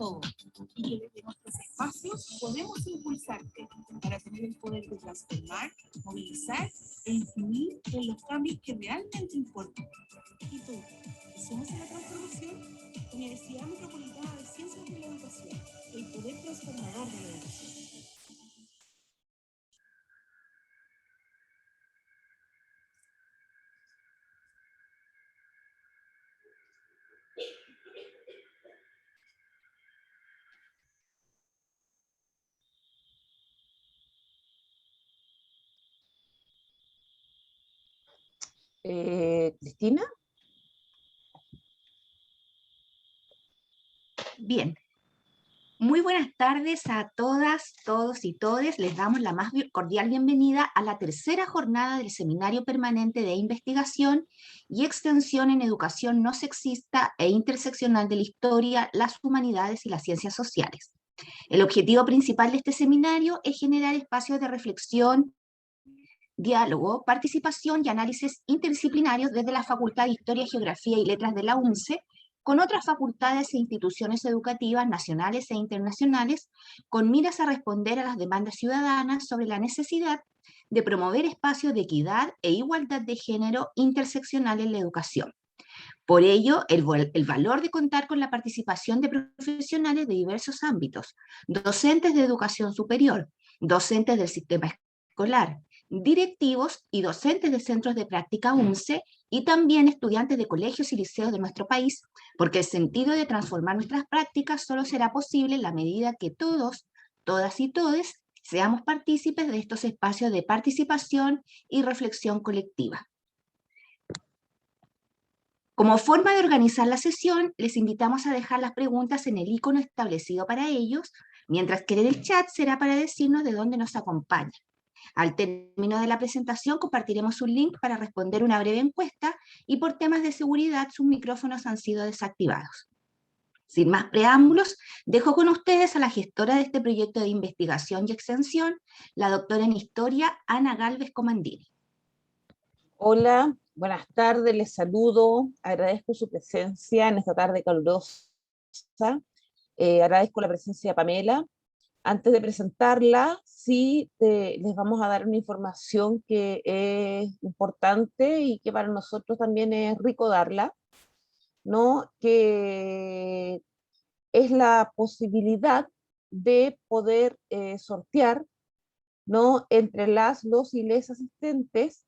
todo y que desde nuestros espacios podemos impulsarte para tener el poder de transformar, movilizar e influir en los cambios que realmente importan. ¿Y tú? ¿Somos en la transformación? Universidad Metropolitana de Ciencias de la Educación, el poder transformador de la educación. Cristina. Bien. Muy buenas tardes a todas, todos y todes. Les damos la más cordial bienvenida a la tercera jornada del Seminario Permanente de Investigación y Extensión en Educación No Sexista e Interseccional de la Historia, las Humanidades y las Ciencias Sociales. El objetivo principal de este seminario es generar espacios de reflexión, diálogo, participación y análisis interdisciplinarios desde la Facultad de Historia, Geografía y Letras de la UNCE, con otras facultades e instituciones educativas nacionales e internacionales, con miras a responder a las demandas ciudadanas sobre la necesidad de promover espacios de equidad e igualdad de género interseccional en la educación. Por ello, el valor de contar con la participación de profesionales de diversos ámbitos, docentes de educación superior, docentes del sistema escolar, directivos y docentes de centros de práctica UNCE y también estudiantes de colegios y liceos de nuestro país, porque el sentido de transformar nuestras prácticas solo será posible en la medida que todos, todas y todes seamos partícipes de estos espacios de participación y reflexión colectiva. Como forma de organizar la sesión, les invitamos a dejar las preguntas en el icono establecido para ellos, mientras que en el chat será para decirnos de dónde nos acompañan. Al término de la presentación compartiremos un link para responder una breve encuesta y por temas de seguridad sus micrófonos han sido desactivados. Sin más preámbulos, dejo con ustedes a la gestora de este proyecto de investigación y extensión, la doctora en Historia, Ana Gálvez Comandini. Hola, buenas tardes, les saludo, agradezco su presencia en esta tarde calurosa, agradezco la presencia de Pamela. Antes de presentarla, les vamos a dar una información que es importante y que para nosotros también es rico darla, ¿no? Que es la posibilidad de poder sortear, ¿no? Entre los y les asistentes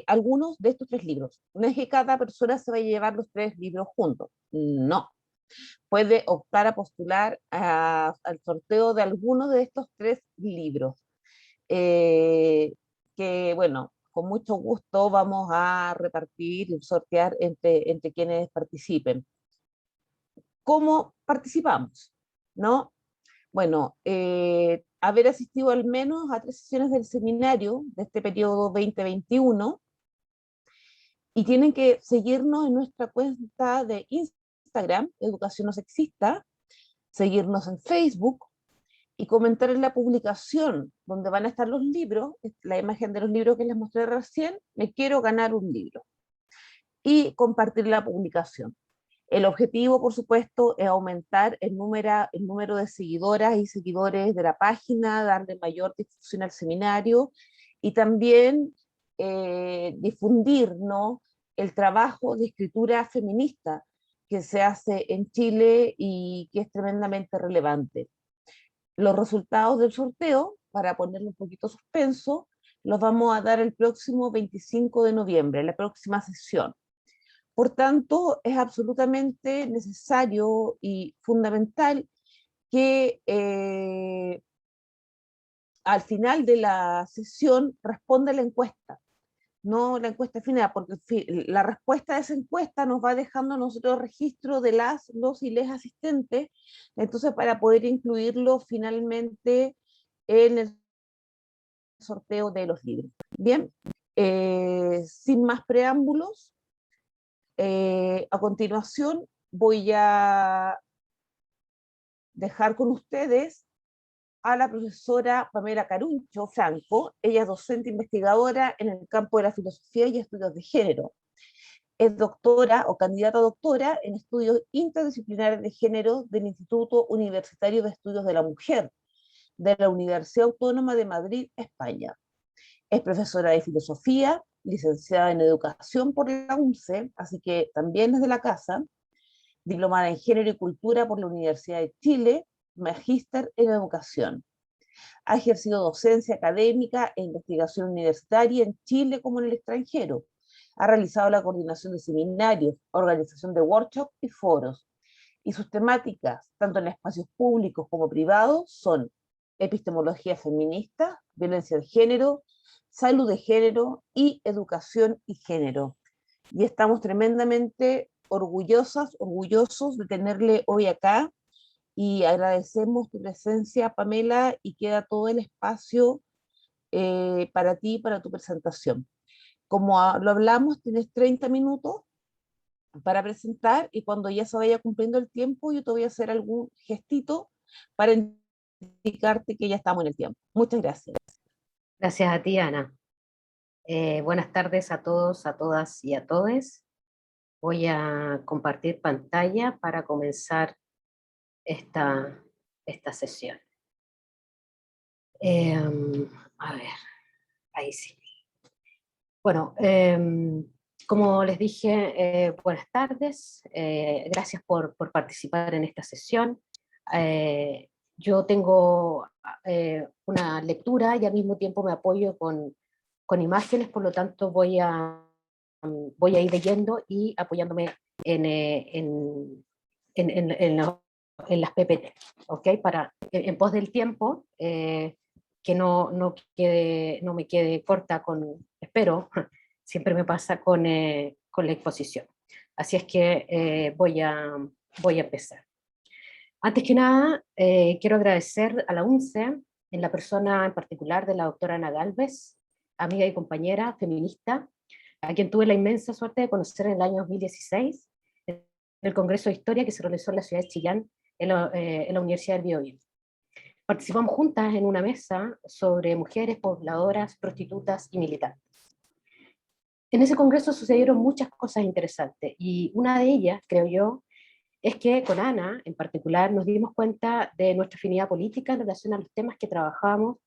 algunos de estos 3 libros. No es que cada persona se vaya a llevar los 3 libros juntos, no. Puede optar a postular al sorteo de alguno de estos 3 libros. Que bueno, con mucho gusto vamos a repartir y sortear entre quienes participen. ¿Cómo participamos? ¿No? Bueno, haber asistido al menos a 3 sesiones del seminario de este periodo 2021 y tienen que seguirnos en nuestra cuenta de Instagram, Educación No Sexista, seguirnos en Facebook y comentar en la publicación donde van a estar los libros, la imagen de los libros que les mostré recién, me quiero ganar un libro, y compartir la publicación. El objetivo, por supuesto, es aumentar el número de seguidoras y seguidores de la página, darle mayor difusión al seminario y también difundir, ¿no?, el trabajo de escritura feminista que se hace en Chile y que es tremendamente relevante. Los resultados del sorteo, para ponerle un poquito suspenso, los vamos a dar el próximo 25 de noviembre, la próxima sesión. Por tanto, es absolutamente necesario y fundamental que al final de la sesión responda la encuesta, no la encuesta final, porque la respuesta de esa encuesta nos va dejando a nosotros registro de los y les asistentes, entonces para poder incluirlo finalmente en el sorteo de los libros. Bien, sin más preámbulos, a continuación voy a dejar con ustedes a la profesora Pamela Caruncho Franco. Ella es docente investigadora en el campo de la filosofía y estudios de género. es doctora o candidata a doctora en estudios interdisciplinares de género del Instituto Universitario de Estudios de la Mujer de la Universidad Autónoma de Madrid, España. Es profesora de filosofía, licenciada en educación por la UNCE, así que también es de la casa, diplomada en género y cultura por la Universidad de Chile, magíster en educación. Ha ejercido docencia académica e investigación universitaria en Chile como en el extranjero. Ha realizado la coordinación de seminarios, organización de workshops y foros. Y sus temáticas, tanto en espacios públicos como privados, son epistemología feminista, violencia de género, salud de género y educación y género. Y estamos tremendamente orgullosos de tenerle hoy acá y agradecemos tu presencia, Pamela, y queda todo el espacio para ti, para tu presentación. Como lo hablamos, tienes 30 minutos para presentar y cuando ya se vaya cumpliendo el tiempo, yo te voy a hacer algún gestito para indicarte que ya estamos en el tiempo. Muchas gracias. Gracias a ti, Ana. Buenas tardes a todos, a todas y a todes. Voy a compartir pantalla para comenzar esta sesión. A ver, ahí sí. Bueno, como les dije, buenas tardes. Gracias por participar en esta sesión. Yo tengo una lectura y al mismo tiempo me apoyo con imágenes, por lo tanto voy a ir leyendo y apoyándome en las PPT, ¿ok? En pos del tiempo, que no me quede corta espero, siempre me pasa con la exposición. Así es que voy a empezar. Antes que nada, quiero agradecer a la UNCE, en la persona en particular de la doctora Ana Gálvez, amiga y compañera feminista, a quien tuve la inmensa suerte de conocer en el año 2016, en el Congreso de Historia que se realizó en la ciudad de Chillán, en la Universidad del Biobío. Participamos juntas en una mesa sobre mujeres pobladoras, prostitutas y militantes. En ese congreso sucedieron muchas cosas interesantes, y una de ellas, creo yo, es que con Ana, en particular, nos dimos cuenta de nuestra afinidad política en relación a los temas que trabajábamos,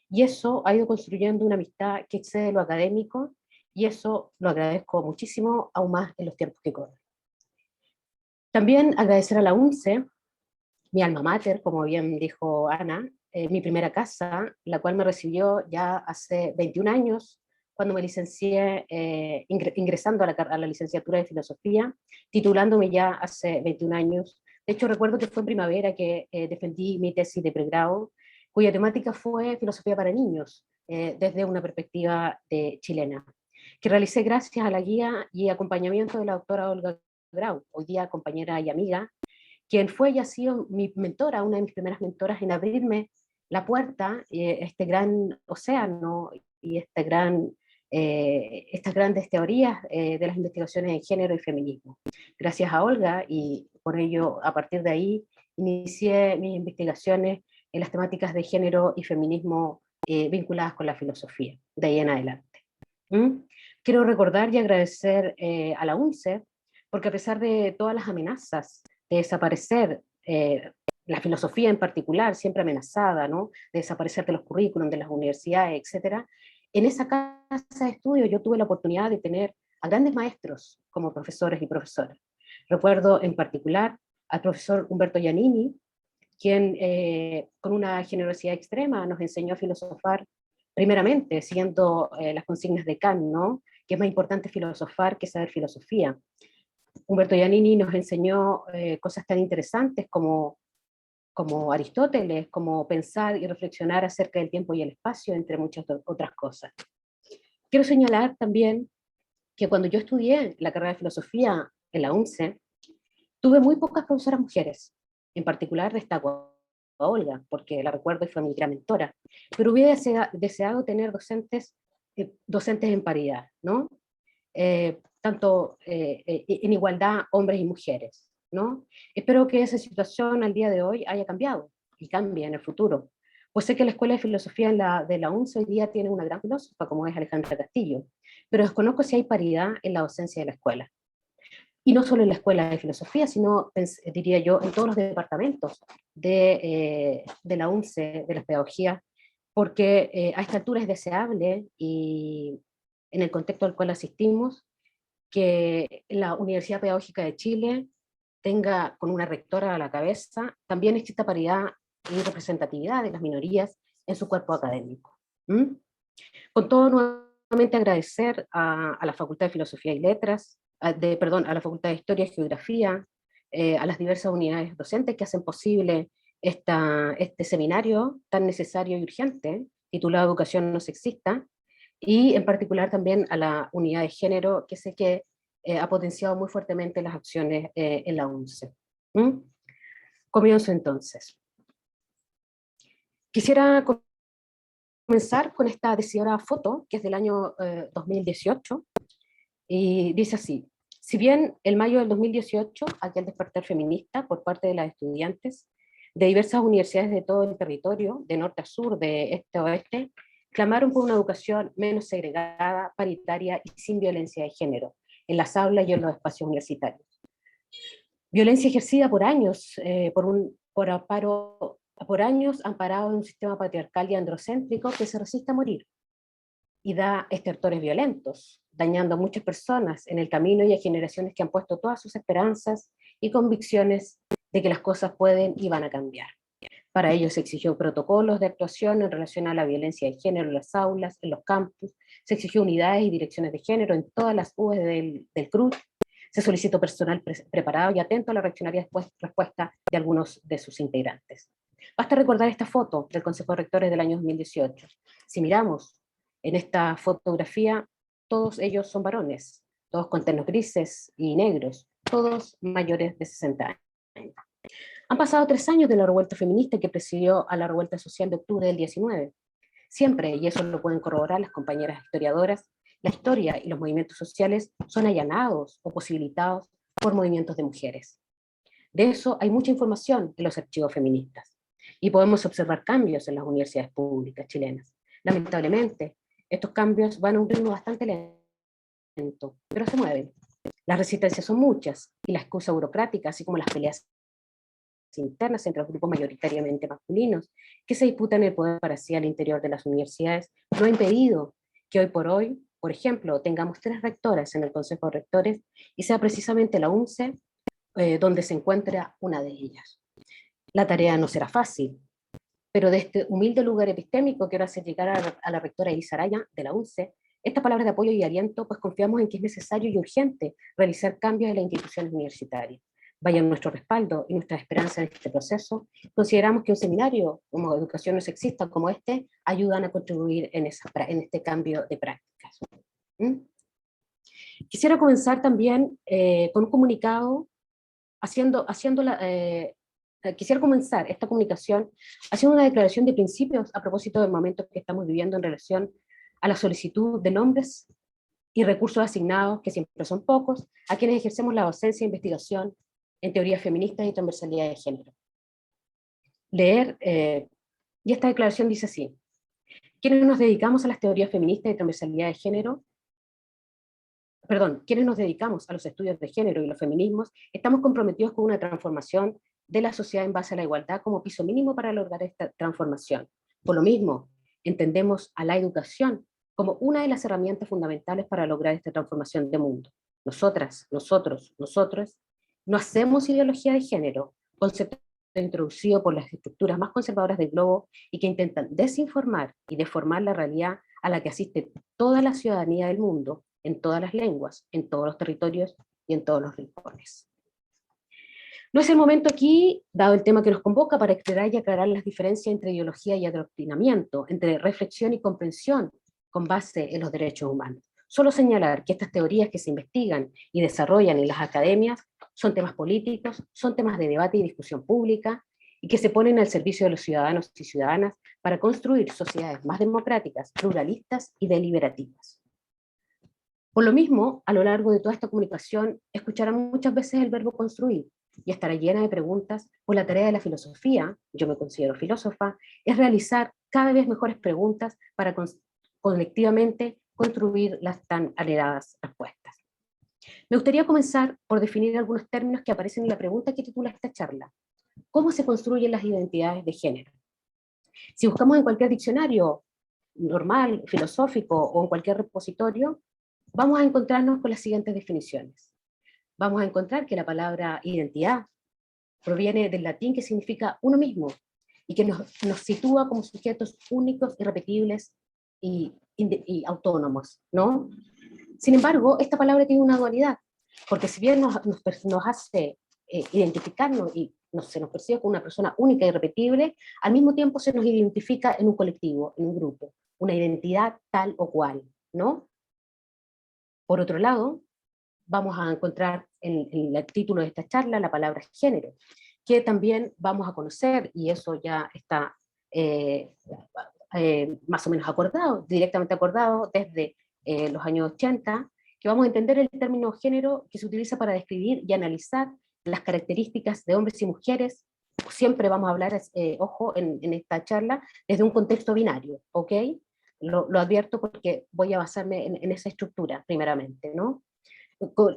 y eso ha ido construyendo una amistad que excede lo académico, y eso lo agradezco muchísimo, aún más en los tiempos que corren. También agradecer a la UNCE, mi alma mater, como bien dijo Ana, mi primera casa, la cual me recibió ya hace 21 años, cuando me licencié, ingresando a la licenciatura de filosofía, titulándome ya hace 21 años. De hecho, recuerdo que fue en primavera que defendí mi tesis de pregrado, cuya temática fue filosofía para niños, desde una perspectiva chilena, que realicé gracias a la guía y acompañamiento de la doctora Olga Grau, hoy día compañera y amiga, quien fue y ha sido mi mentora, una de mis primeras mentoras en abrirme la puerta, este gran océano y estas grandes teorías de las investigaciones en género y feminismo. Gracias a Olga, y por ello, a partir de ahí, inicié mis investigaciones en las temáticas de género y feminismo vinculadas con la filosofía, de ahí en adelante. Quiero recordar y agradecer a la UNCE, porque a pesar de todas las amenazas de desaparecer, la filosofía en particular, siempre amenazada, ¿no?, de desaparecer de los currículums, de las universidades, etc., en esa casa de estudio yo tuve la oportunidad de tener a grandes maestros como profesores y profesoras. Recuerdo en particular al profesor Humberto Giannini, quien con una generosidad extrema nos enseñó a filosofar, primeramente siguiendo las consignas de Kant, ¿no?, que es más importante filosofar que saber filosofía. Humberto Giannini nos enseñó cosas tan interesantes como Aristóteles, como pensar y reflexionar acerca del tiempo y el espacio, entre muchas otras cosas. Quiero señalar también que cuando yo estudié la carrera de filosofía en la UNCE, tuve muy pocas profesoras mujeres. En particular destaco a Olga, porque la recuerdo y fue mi gran mentora, pero hubiera deseado tener docentes en paridad, ¿no? Tanto en igualdad hombres y mujeres, ¿no? Espero que esa situación al día de hoy haya cambiado y cambie en el futuro. Pues sé que la Escuela de Filosofía de la UNCE hoy día tiene una gran filósofa como es Alejandra Castillo, pero desconozco si hay paridad en la docencia de la escuela. y no solo en la Escuela de Filosofía, sino, diría yo, en todos los departamentos de la UNCE, de la pedagogía, porque a esta altura es deseable, y en el contexto al cual asistimos, que la Universidad Pedagógica de Chile tenga, con una rectora a la cabeza, también exista paridad y representatividad de las minorías en su cuerpo académico. ¿Mm? Con todo, nuevamente agradecer a la Facultad de Filosofía y Letras, a la Facultad de Historia y Geografía, a las diversas unidades docentes que hacen posible este seminario tan necesario y urgente, titulado Educación no sexista, y en particular también a la unidad de género, que sé que ha potenciado muy fuertemente las acciones en la UNCE. ¿Mm? Comienzo entonces. Quisiera comenzar con esta decidora foto, que es del año 2018, y dice así: si bien el mayo del 2018, aquel despertar feminista por parte de las estudiantes de diversas universidades de todo el territorio, de norte a sur, de este a oeste, clamaron por una educación menos segregada, paritaria y sin violencia de género, en las aulas y en los espacios universitarios. Violencia ejercida por años, por años amparado en un sistema patriarcal y androcéntrico que se resiste a morir y da estertores violentos, dañando a muchas personas en el camino y a generaciones que han puesto todas sus esperanzas y convicciones de que las cosas pueden y van a cambiar. Para ello se exigió protocolos de actuación en relación a la violencia de género en las aulas, en los campus, se exigió unidades y direcciones de género en todas las UES del CRUD, se solicitó personal preparado y atento a la reaccionaria respuesta de algunos de sus integrantes. Basta recordar esta foto del Consejo de Rectores del año 2018. Si miramos en esta fotografía, todos ellos son varones, todos con ternos grises y negros, todos mayores de 60 años. Han pasado 3 años de la revuelta feminista que presidió a la revuelta social de octubre del 19. Siempre, y eso lo pueden corroborar las compañeras historiadoras, la historia y los movimientos sociales son allanados o posibilitados por movimientos de mujeres. De eso hay mucha información en los archivos feministas, y podemos observar cambios en las universidades públicas chilenas. Lamentablemente, estos cambios van a un ritmo bastante lento, pero se mueven. Las resistencias son muchas, y la excusa burocrática, así como las peleas internas entre los grupos mayoritariamente masculinos que se disputan el poder para sí al interior de las universidades, no ha impedido que hoy, por ejemplo, tengamos 3 rectoras en el Consejo de Rectores y sea precisamente la UNCE donde se encuentra una de ellas. La tarea no será fácil, pero de este humilde lugar epistémico quiero hacer llegar a la rectora Elisa Araya de la UNCE estas palabras de apoyo y aliento, pues confiamos en que es necesario y urgente realizar cambios en las instituciones universitarias. Vaya nuestro respaldo y nuestra esperanza en este proceso. Consideramos que un seminario como Educación no sexista como este ayudan a contribuir en este cambio de prácticas. ¿Mm? Quisiera comenzar también con un comunicado quisiera comenzar esta comunicación haciendo una declaración de principios a propósito del momento que estamos viviendo en relación a la solicitud de nombres y recursos asignados, que siempre son pocos, a quienes ejercemos la docencia e investigación en teorías feministas y transversalidad de género. Y esta declaración dice así: quienes nos dedicamos a las teorías feministas y transversalidad de género, quienes nos dedicamos a los estudios de género y los feminismos, estamos comprometidos con una transformación de la sociedad en base a la igualdad como piso mínimo para lograr esta transformación. Por lo mismo, entendemos a la educación como una de las herramientas fundamentales para lograr esta transformación de mundo. Nosotras, nosotros, nosotros, no hacemos ideología de género, concepto introducido por las estructuras más conservadoras del globo y que intentan desinformar y deformar la realidad a la que asiste toda la ciudadanía del mundo, en todas las lenguas, en todos los territorios y en todos los rincones. No es el momento aquí, dado el tema que nos convoca, para explorar y aclarar las diferencias entre ideología y adoctrinamiento, entre reflexión y comprensión con base en los derechos humanos. Solo señalar que estas teorías que se investigan y desarrollan en las academias son temas políticos, son temas de debate y discusión pública, y que se ponen al servicio de los ciudadanos y ciudadanas para construir sociedades más democráticas, pluralistas y deliberativas. Por lo mismo, a lo largo de toda esta comunicación, escucharán muchas veces el verbo construir, y estará llena de preguntas, pues la tarea de la filosofía, yo me considero filósofa, es realizar cada vez mejores preguntas para colectivamente construir las tan anheladas respuestas. Me gustaría comenzar por definir algunos términos que aparecen en la pregunta que titula esta charla. ¿Cómo se construyen las identidades de género? Si buscamos en cualquier diccionario normal, filosófico o en cualquier repositorio, vamos a encontrarnos con las siguientes definiciones. Vamos a encontrar que la palabra identidad proviene del latín que significa uno mismo y que nos sitúa como sujetos únicos, irrepetibles y autónomos, ¿no? Sin embargo, esta palabra tiene una dualidad, porque si bien nos hace identificarnos y se nos percibe como una persona única y irrepetible, al mismo tiempo se nos identifica en un colectivo, en un grupo, una identidad tal o cual, ¿no? Por otro lado, vamos a encontrar en el título de esta charla la palabra género, que también vamos a conocer, y eso ya está más o menos acordado, directamente acordado desde los años 80, que vamos a entender el término género que se utiliza para describir y analizar las características de hombres y mujeres. Siempre vamos a hablar, ojo, en esta charla, desde un contexto binario, ¿ok? Lo advierto porque voy a basarme en esa estructura primeramente, ¿no?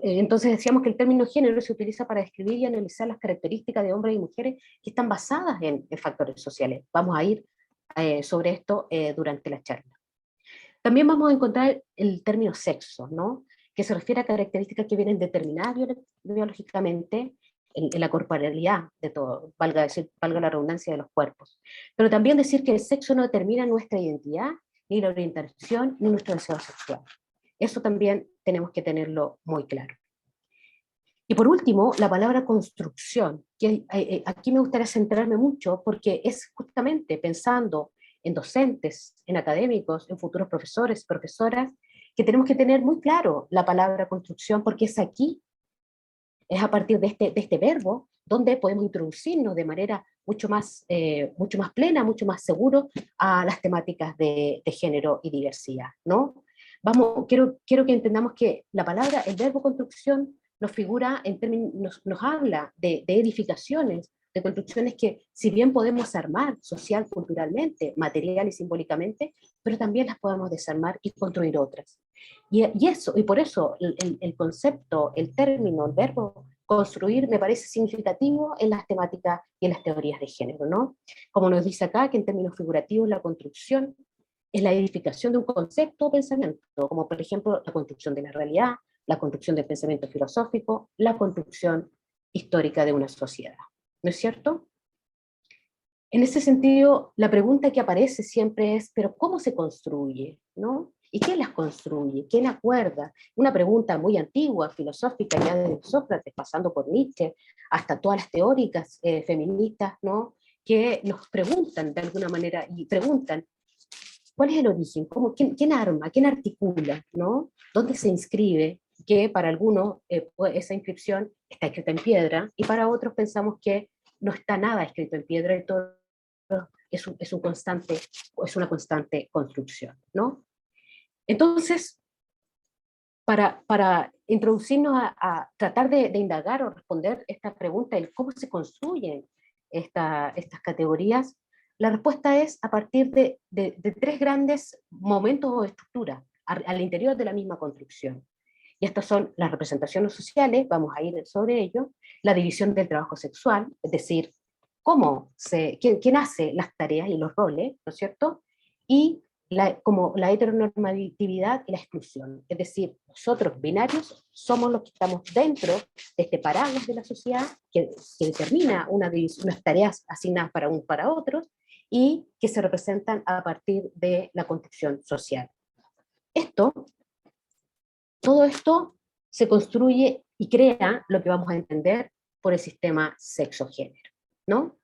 Entonces decíamos que el término género se utiliza para describir y analizar las características de hombres y mujeres que están basadas en factores sociales. Vamos a ir sobre esto durante la charla. También vamos a encontrar el término sexo, ¿no? Que se refiere a características que vienen determinadas biológicamente en la corporalidad de todo, valga la redundancia de los cuerpos. Pero también decir que el sexo no determina nuestra identidad, ni la orientación, ni nuestro deseo sexual. Eso también tenemos que tenerlo muy claro. Y por último, la palabra construcción, que aquí me gustaría centrarme mucho porque es justamente pensando en docentes, en académicos, en futuros profesores, profesoras, que tenemos que tener muy claro la palabra construcción porque es aquí, es a partir de este verbo, donde podemos introducirnos de manera mucho más plena, mucho más seguro a las temáticas de género y diversidad, ¿no? Quiero que entendamos que la palabra, el verbo construcción, nos figura en términos, nos habla de edificaciones, de construcciones que si bien podemos armar social, culturalmente, material y simbólicamente, pero también las podemos desarmar y construir otras. Y por eso el concepto, el término, el verbo construir me parece significativo en las temáticas y en las teorías de género, ¿no? Como nos dice acá, que en términos figurativos la construcción es la edificación de un concepto o pensamiento, como por ejemplo la construcción de la realidad, la construcción del pensamiento filosófico, la construcción histórica de una sociedad. ¿No es cierto? En ese sentido, la pregunta que aparece siempre es, ¿pero cómo se construye? ¿No? ¿Y quién las construye? ¿Quién acuerda? Una pregunta muy antigua, filosófica, ya desde Sócrates, pasando por Nietzsche, hasta todas las teóricas feministas, ¿no? Que nos preguntan de alguna manera, y preguntan, ¿cuál es el origen? ¿Quién arma? ¿Quién articula? ¿No? ¿Dónde se inscribe? Que para algunos esa inscripción está escrita en piedra, y para otros pensamos que no está nada escrito en piedra, y todo es una constante construcción, ¿no? Entonces, para introducirnos a tratar de indagar o responder esta pregunta, el cómo se construyen estas categorías, la respuesta es a partir de tres grandes momentos o estructuras al interior de la misma construcción. Y estas son las representaciones sociales, vamos a ir sobre ello, la división del trabajo sexual, es decir, quién hace las tareas y los roles, ¿no es cierto? Y como la heteronormatividad y la exclusión, es decir, nosotros binarios somos los que estamos dentro de este paraguas de la sociedad que determina unas tareas asignadas para otros y que se representan a partir de la construcción social. Todo esto se construye y crea lo que vamos a entender por el sistema sexo-género, ¿no?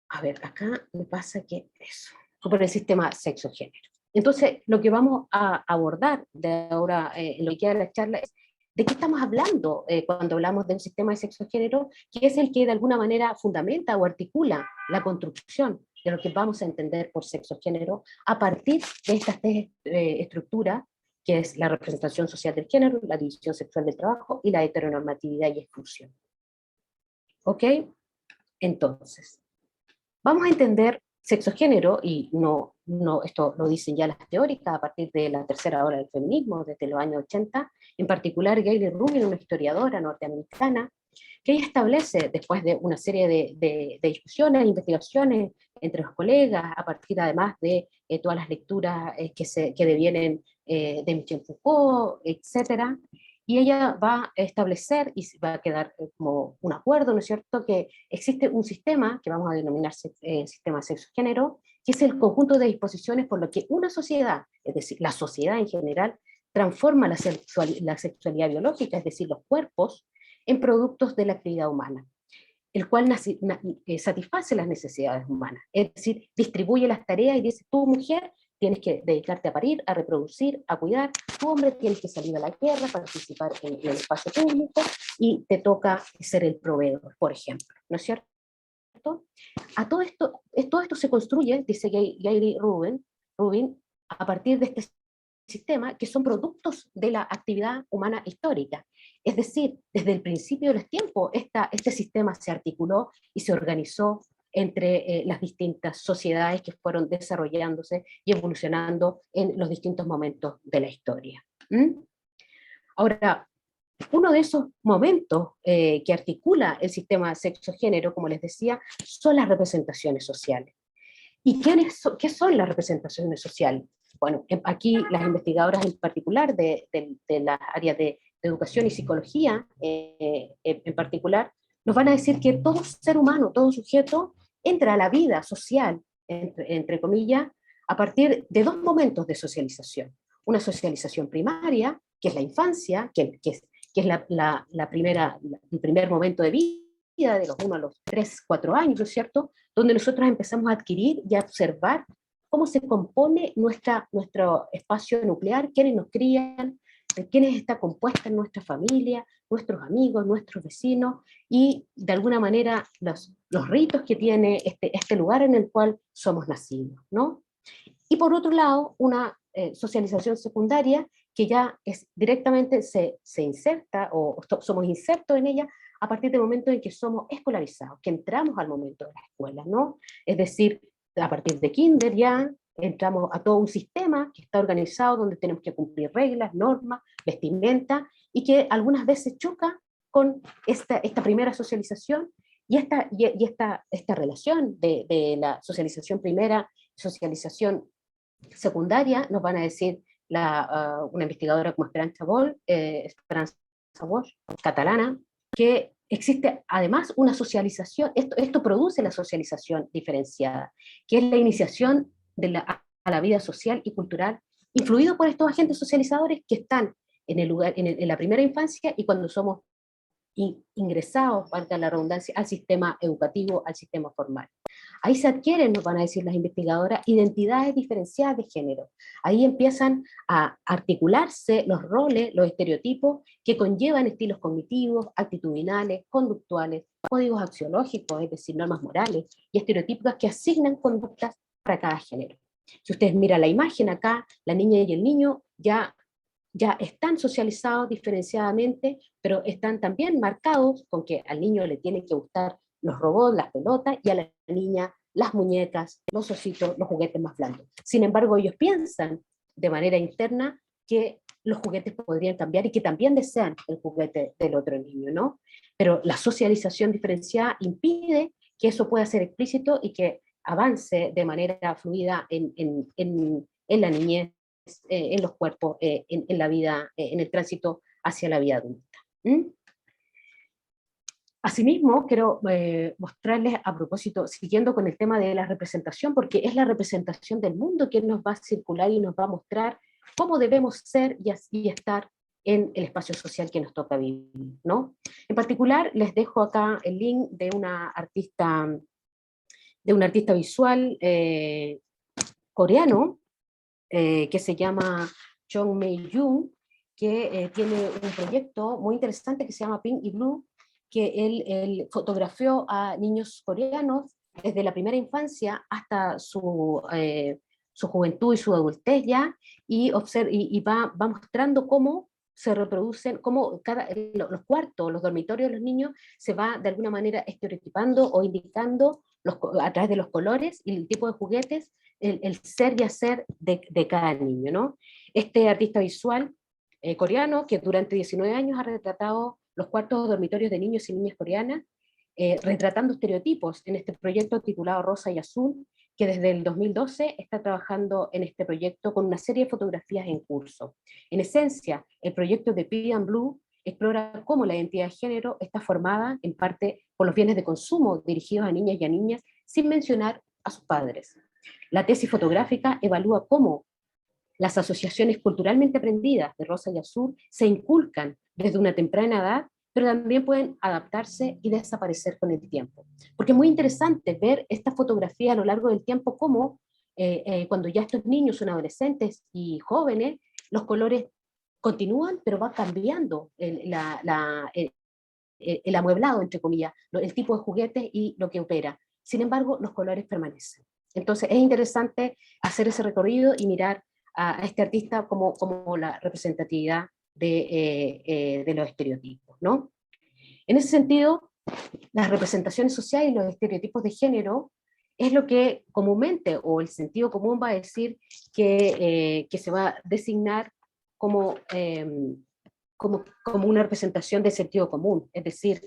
A ver, acá me pasa que eso, por el sistema sexo-género. Entonces, lo que vamos a abordar de ahora en lo que queda de la charla es de qué estamos hablando cuando hablamos de un sistema de sexo-género, que es el que de alguna manera fundamenta o articula la construcción de lo que vamos a entender por sexo-género a partir de estas tres estructuras, que es la representación social del género, la división sexual del trabajo y la heteronormatividad y exclusión. ¿Ok? Entonces, vamos a entender sexo-género, y no no, esto lo dicen ya las teóricas a partir de la tercera ola del feminismo, desde los años 80, en particular Gayle Rubin, una historiadora norteamericana, que ella establece, después de una serie de discusiones, investigaciones entre los colegas, a partir además de todas las lecturas que devienen de Michel Foucault, etcétera, y ella va a establecer, y va a quedar como un acuerdo, ¿no es cierto?, que existe un sistema, que vamos a denominar sistema sexo-género, que es el conjunto de disposiciones por lo que una sociedad, es decir, la sociedad en general, transforma la sexualidad biológica, es decir, los cuerpos, en productos de la actividad humana, el cual satisface las necesidades humanas, es decir, distribuye las tareas y dice, tú mujer tienes que dedicarte a parir, a reproducir, a cuidar, tú hombre tienes que salir a la guerra, participar en el espacio público y te toca ser el proveedor, por ejemplo, ¿no es cierto? A todo esto se construye, dice Gayle Rubin, a partir de este sistema que son productos de la actividad humana histórica. Es decir, desde el principio de los tiempos, este sistema se articuló y se organizó entre las distintas sociedades que fueron desarrollándose y evolucionando en los distintos momentos de la historia. Ahora, uno de esos momentos que articula el sistema sexo-género, como les decía, son las representaciones sociales. ¿Y qué son las representaciones sociales? Bueno, aquí las investigadoras en particular de las áreas de educación y psicología en particular, nos van a decir que todo ser humano, todo sujeto, entra a la vida social, entre comillas, a partir de dos momentos de socialización. Una socialización primaria, que es la infancia, que es el primer momento de vida, de los 1 a los 3, 4 años, ¿no es cierto?, donde nosotros empezamos a adquirir y a observar cómo se compone nuestro espacio nuclear, quiénes nos crían, de quiénes está compuesta nuestra familia, nuestros amigos, nuestros vecinos, y de alguna manera los ritos que tiene este lugar en el cual somos nacidos, ¿no? Y por otro lado, una socialización secundaria que ya directamente se inserta, o somos insertos en ella, a partir del momento en que somos escolarizados, que entramos al momento de la escuela, ¿no? Es decir, a partir de kinder ya entramos a todo un sistema que está organizado, donde tenemos que cumplir reglas, normas, vestimenta, y que algunas veces choca con esta primera socialización y esta relación de la socialización primera, socialización secundaria, nos van a decir una investigadora como Esperanza Bosch, catalana, que existe además una socialización, esto produce la socialización diferenciada, que es la iniciación a la vida social y cultural, influido por estos agentes socializadores que están en la primera infancia y cuando somos ingresados, valga la redundancia, al sistema educativo, al sistema formal. Ahí se adquieren, nos van a decir las investigadoras, identidades diferenciadas de género. Ahí empiezan a articularse los roles, los estereotipos que conllevan estilos cognitivos, actitudinales, conductuales, códigos axiológicos, es decir, normas morales, y estereotipos que asignan conductas para cada género. Si ustedes miran la imagen acá, la niña y el niño ya están socializados diferenciadamente, pero están también marcados con que al niño le tienen que gustar los robots, las pelotas, y a la niña las muñecas, los ositos, los juguetes más blandos. Sin embargo, ellos piensan de manera interna que los juguetes podrían cambiar y que también desean el juguete del otro niño, ¿no? Pero la socialización diferenciada impide que eso pueda ser explícito y que avance de manera fluida en la niñez, en los cuerpos, en la vida, en el tránsito hacia la vida adulta. Asimismo, quiero mostrarles a propósito, siguiendo con el tema de la representación, porque es la representación del mundo que nos va a circular y nos va a mostrar cómo debemos ser y estar en el espacio social que nos toca vivir, ¿no? En particular, les dejo acá el link de una artista visual coreano, que se llama Jong Mei-jung, que tiene un proyecto muy interesante que se llama Pink y Blue, que él fotografió a niños coreanos desde la primera infancia hasta su juventud y su adultez ya, y va mostrando cómo se reproducen, cómo los cuartos, los dormitorios de los niños se va de alguna manera estereotipando o indicando a través de los colores y el tipo de juguetes, el ser y hacer de cada niño, ¿no? Este artista visual coreano, que durante 19 años ha retratado los cuartos dormitorios de niños y niñas coreanas, retratando estereotipos en este proyecto titulado Rosa y Azul, que desde el 2012 está trabajando en este proyecto con una serie de fotografías en curso. En esencia, el proyecto de Pink and Blue explora cómo la identidad de género está formada en parte por los bienes de consumo dirigidos a niñas y a niñas, sin mencionar a sus padres. La tesis fotográfica evalúa cómo las asociaciones culturalmente aprendidas de rosa y azul se inculcan desde una temprana edad, pero también pueden adaptarse y desaparecer con el tiempo. Porque es muy interesante ver esta fotografía a lo largo del tiempo, como cuando ya estos niños son adolescentes y jóvenes, los colores continúan, pero va cambiando el amueblado, entre comillas, el tipo de juguetes y lo que opera. Sin embargo, los colores permanecen. Entonces es interesante hacer ese recorrido y mirar a este artista como la representatividad de los estereotipos, ¿no? En ese sentido, las representaciones sociales y los estereotipos de género es lo que comúnmente, o el sentido común va a decir que se va a designar como una representación de sentido común, es decir,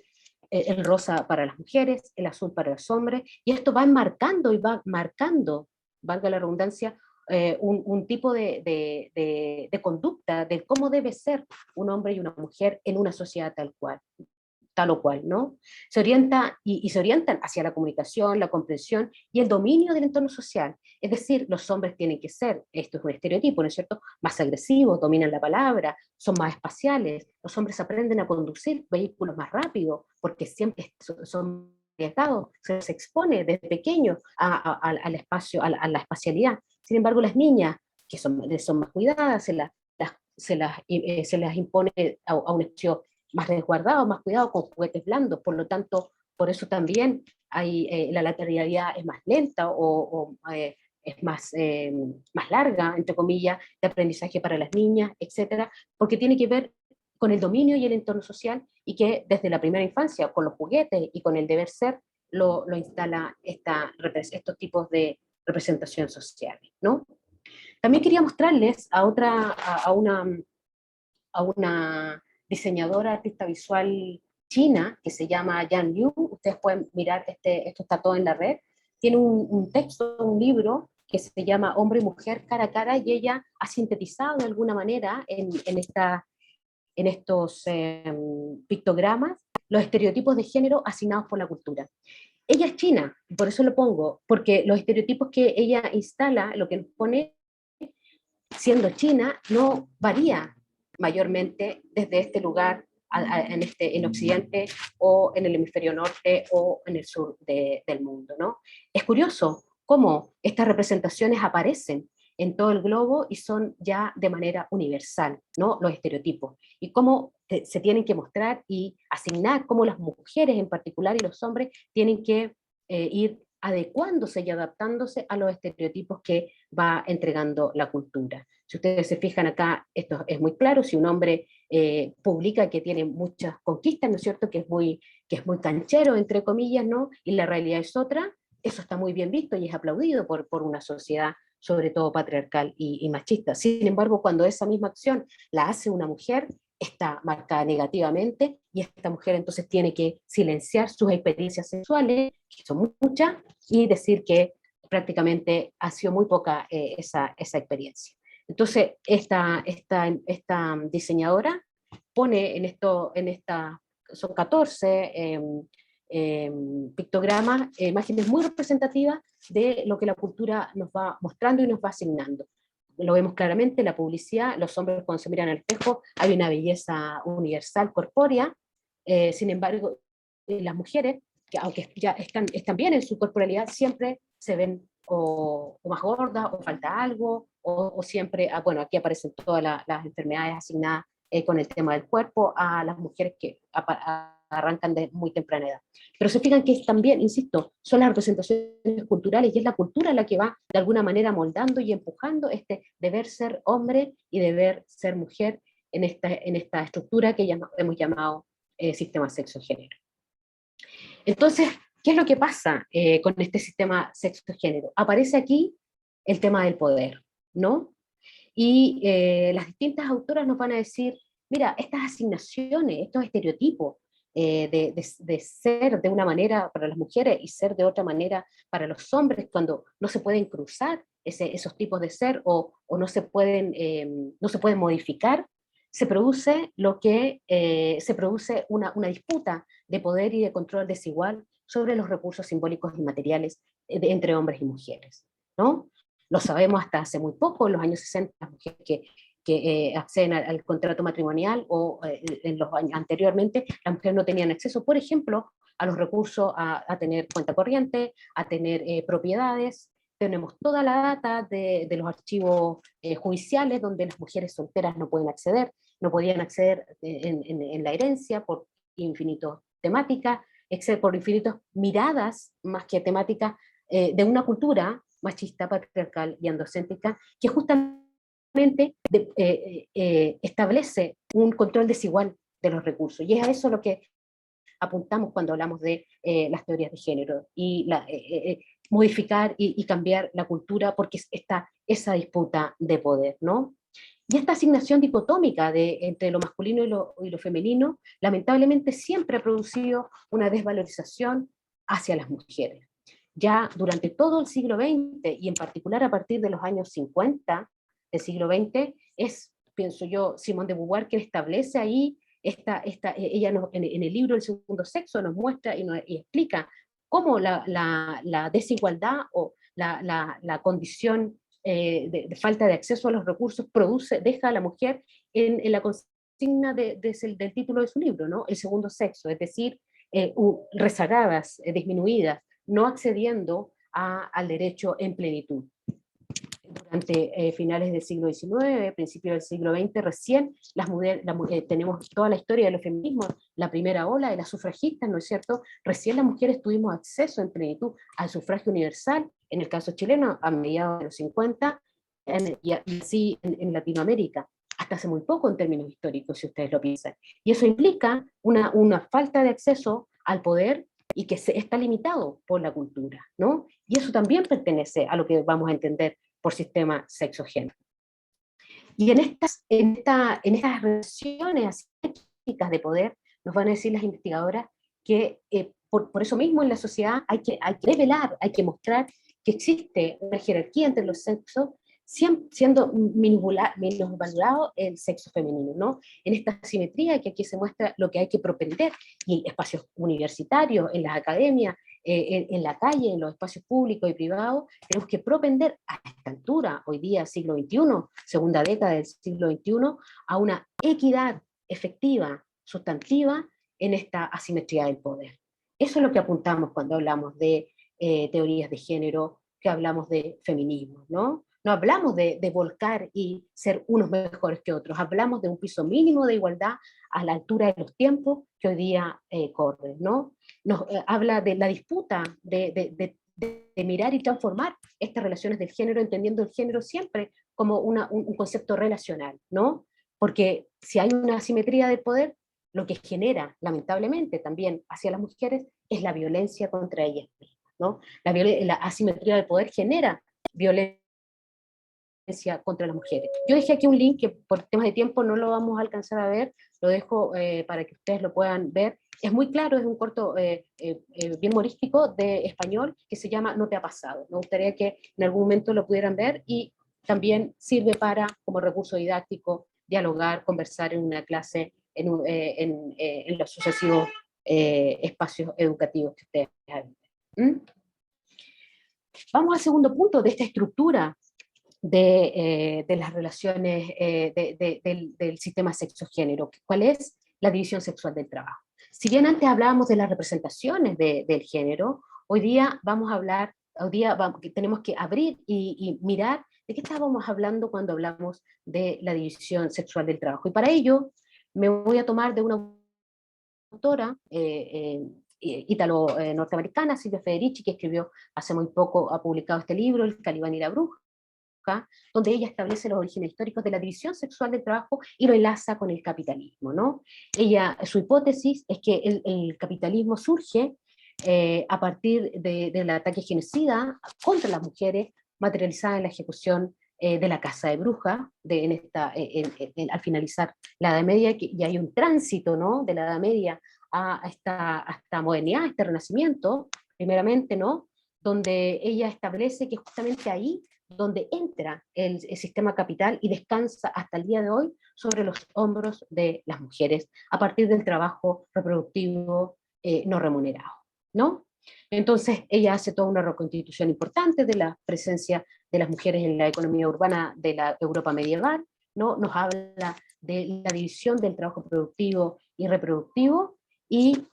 el rosa para las mujeres, el azul para los hombres, y esto va enmarcando y va marcando, valga la redundancia, un tipo de conducta, de cómo debe ser un hombre y una mujer en una sociedad tal o cual, ¿no? Se orienta y se orientan hacia la comunicación, la comprensión y el dominio del entorno social. Es decir, los hombres tienen que ser, esto es un estereotipo, ¿no es cierto?, más agresivos, dominan la palabra, son más espaciales, los hombres aprenden a conducir vehículos más rápido, porque siempre son arriesgados, se les expone desde pequeños al espacio, a la espacialidad. Sin embargo, las niñas, que son más cuidadas, se las impone a un espacio más resguardado, más cuidado, con juguetes blandos. Por lo tanto, por eso también la lateralidad es más lenta o es más larga, entre comillas, de aprendizaje para las niñas, etcétera, porque tiene que ver con el dominio y el entorno social, y que desde la primera infancia, con los juguetes y con el deber ser, lo instala estos tipos de representación social, ¿no? También quería mostrarles a una diseñadora, artista visual china, que se llama Yan Liu. Ustedes pueden mirar, esto está todo en la red. Tiene un texto, un libro que se llama Hombre y Mujer cara a cara, y ella ha sintetizado de alguna manera en estos pictogramas los estereotipos de género asignados por la cultura. Ella es china, por eso lo pongo, porque los estereotipos que ella instala, lo que pone, siendo China, no varía mayormente desde este lugar en Occidente o en el hemisferio norte o en el sur del mundo, ¿no? Es curioso cómo estas representaciones aparecen en todo el globo y son ya de manera universal, ¿no? Los estereotipos, y cómo se tienen que mostrar y asignar, cómo las mujeres en particular y los hombres tienen que ir adecuándose y adaptándose a los estereotipos que va entregando la cultura. Si ustedes se fijan acá, esto es muy claro. Si un hombre publica que tiene muchas conquistas, ¿no es cierto?, que es muy canchero, entre comillas, ¿no?, y la realidad es otra, eso está muy bien visto y es aplaudido por una sociedad, sobre todo patriarcal y machista. Sin embargo, cuando esa misma acción la hace una mujer, está marcada negativamente, y esta mujer entonces tiene que silenciar sus experiencias sexuales, que son muchas, y decir que prácticamente ha sido muy poca esa experiencia. Entonces, esta diseñadora pone son 14 pictogramas, imágenes muy representativas de lo que la cultura nos va mostrando y nos va asignando. Lo vemos claramente, la publicidad, los hombres cuando se miran al espejo, hay una belleza universal, corpórea. Sin embargo, las mujeres, que aunque ya están bien en su corporalidad, siempre se ven o más gordas, o falta algo, o siempre, bueno, aquí aparecen todas las enfermedades asignadas con el tema del cuerpo a las mujeres que arrancan de muy temprana edad. Pero se fijan que también, insisto, son las representaciones culturales, y es la cultura la que va de alguna manera moldando y empujando este deber ser hombre y deber ser mujer en esta estructura que hemos llamado sistema sexo-género. Entonces, ¿qué es lo que pasa con este sistema sexo-género? Aparece aquí el tema del poder, ¿no? Y las distintas autoras nos van a decir, mira, estas asignaciones, estos estereotipos de ser de una manera para las mujeres y ser de otra manera para los hombres, cuando no se pueden cruzar esos tipos de ser o no se pueden modificar, se produce una disputa de poder y de control desigual sobre los recursos simbólicos y materiales entre hombres y mujeres, ¿no? Lo sabemos hasta hace muy poco, en los años 60, las mujeres que acceden al contrato matrimonial o en los años anteriormente, las mujeres no tenían acceso, por ejemplo, a los recursos, a tener cuenta corriente, a tener propiedades. Tenemos toda la data de los archivos judiciales donde las mujeres solteras no pueden acceder, no podían acceder en la herencia por infinitas temáticas, por infinitas miradas más que temáticas de una cultura machista, patriarcal y androcéntrica que justamente establece un control desigual de los recursos. Y es a eso lo que apuntamos cuando hablamos de las teorías de género y modificar y cambiar la cultura porque está esa disputa de poder, ¿no? Y esta asignación dicotómica entre lo masculino y lo femenino, lamentablemente siempre ha producido una desvalorización hacia las mujeres. Ya durante todo el siglo XX, y en particular a partir de los años 50 del siglo XX, pienso yo, Simone de Beauvoir, que establece ahí, ella en el libro El segundo sexo nos muestra y explica cómo la desigualdad o la condición de falta de acceso a los recursos deja a la mujer en la consigna del título de su libro, ¿no? El segundo sexo, es decir, rezagadas, disminuidas, no accediendo al derecho en plenitud. Durante finales del siglo XIX, principios del siglo XX, recién tenemos toda la historia de los feminismos, la primera ola de las sufragistas, ¿no es cierto? Recién las mujeres tuvimos acceso en plenitud al sufragio universal, en el caso chileno, a mediados de los 50, y así en Latinoamérica, hasta hace muy poco en términos históricos, si ustedes lo piensan. Y eso implica una falta de acceso al poder y que está limitado por la cultura, ¿no? Y eso también pertenece a lo que vamos a entender por sistema sexo-género. Y en estas relaciones asimétricas de poder, nos van a decir las investigadoras que por eso mismo en la sociedad hay que revelar, hay que mostrar que existe una jerarquía entre los sexos, siendo minusvalorado el sexo femenino, ¿no? En esta asimetría que aquí se muestra lo que hay que propender, y espacios universitarios, en las academias, en la calle, en los espacios públicos y privados, tenemos que propender a esta altura, hoy día siglo XXI, segunda década del siglo XXI, a una equidad efectiva, sustantiva, en esta asimetría del poder. Eso es lo que apuntamos cuando hablamos de teorías de género, que hablamos de feminismo, ¿no? No hablamos de volcar y ser unos mejores que otros, hablamos de un piso mínimo de igualdad a la altura de los tiempos que hoy día corren, ¿no? Habla de la disputa de mirar y transformar estas relaciones del género, entendiendo el género siempre como un concepto relacional, ¿no? Porque si hay una asimetría de poder, lo que genera, lamentablemente, también hacia las mujeres es la violencia contra ellas mismas, ¿no? La asimetría de poder genera violencia contra las mujeres. Yo dejé aquí un link que por temas de tiempo no lo vamos a alcanzar a ver, lo dejo para que ustedes lo puedan ver. Es muy claro, es un corto bien humorístico de español que se llama No te ha pasado. Me gustaría que en algún momento lo pudieran ver y también sirve para, como recurso didáctico, dialogar, conversar en una clase, en los sucesivos espacios educativos que ustedes hagan. Vamos al segundo punto de esta estructura de las relaciones del sistema sexo-género. ¿Cuál es? La división sexual del trabajo. Si bien antes hablábamos de las representaciones del género, hoy día vamos a hablar, tenemos que abrir y mirar de qué estábamos hablando cuando hablamos de la división sexual del trabajo. Y para ello me voy a tomar de una autora ítalo-norteamericana, Silvia Federici, que escribió hace muy poco, ha publicado este libro, El Calibán y la Bruja, Brujas, donde ella establece los orígenes históricos de la división sexual del trabajo y lo enlaza con el capitalismo, ¿no? Su hipótesis es que el capitalismo surge a partir del ataque genocida contra las mujeres, materializada en la ejecución de la Casa de Brujas, al finalizar la Edad Media, y hay un tránsito, ¿no?, de la Edad Media a esta modernidad, a este renacimiento, primeramente, ¿no?, donde ella establece que justamente ahí donde entra el sistema capital y descansa hasta el día de hoy sobre los hombros de las mujeres, a partir del trabajo reproductivo no remunerado, ¿no? Entonces ella hace toda una reconstitución importante de la presencia de las mujeres en la economía urbana de la Europa medieval, ¿no? Nos habla de la división del trabajo productivo y reproductivo y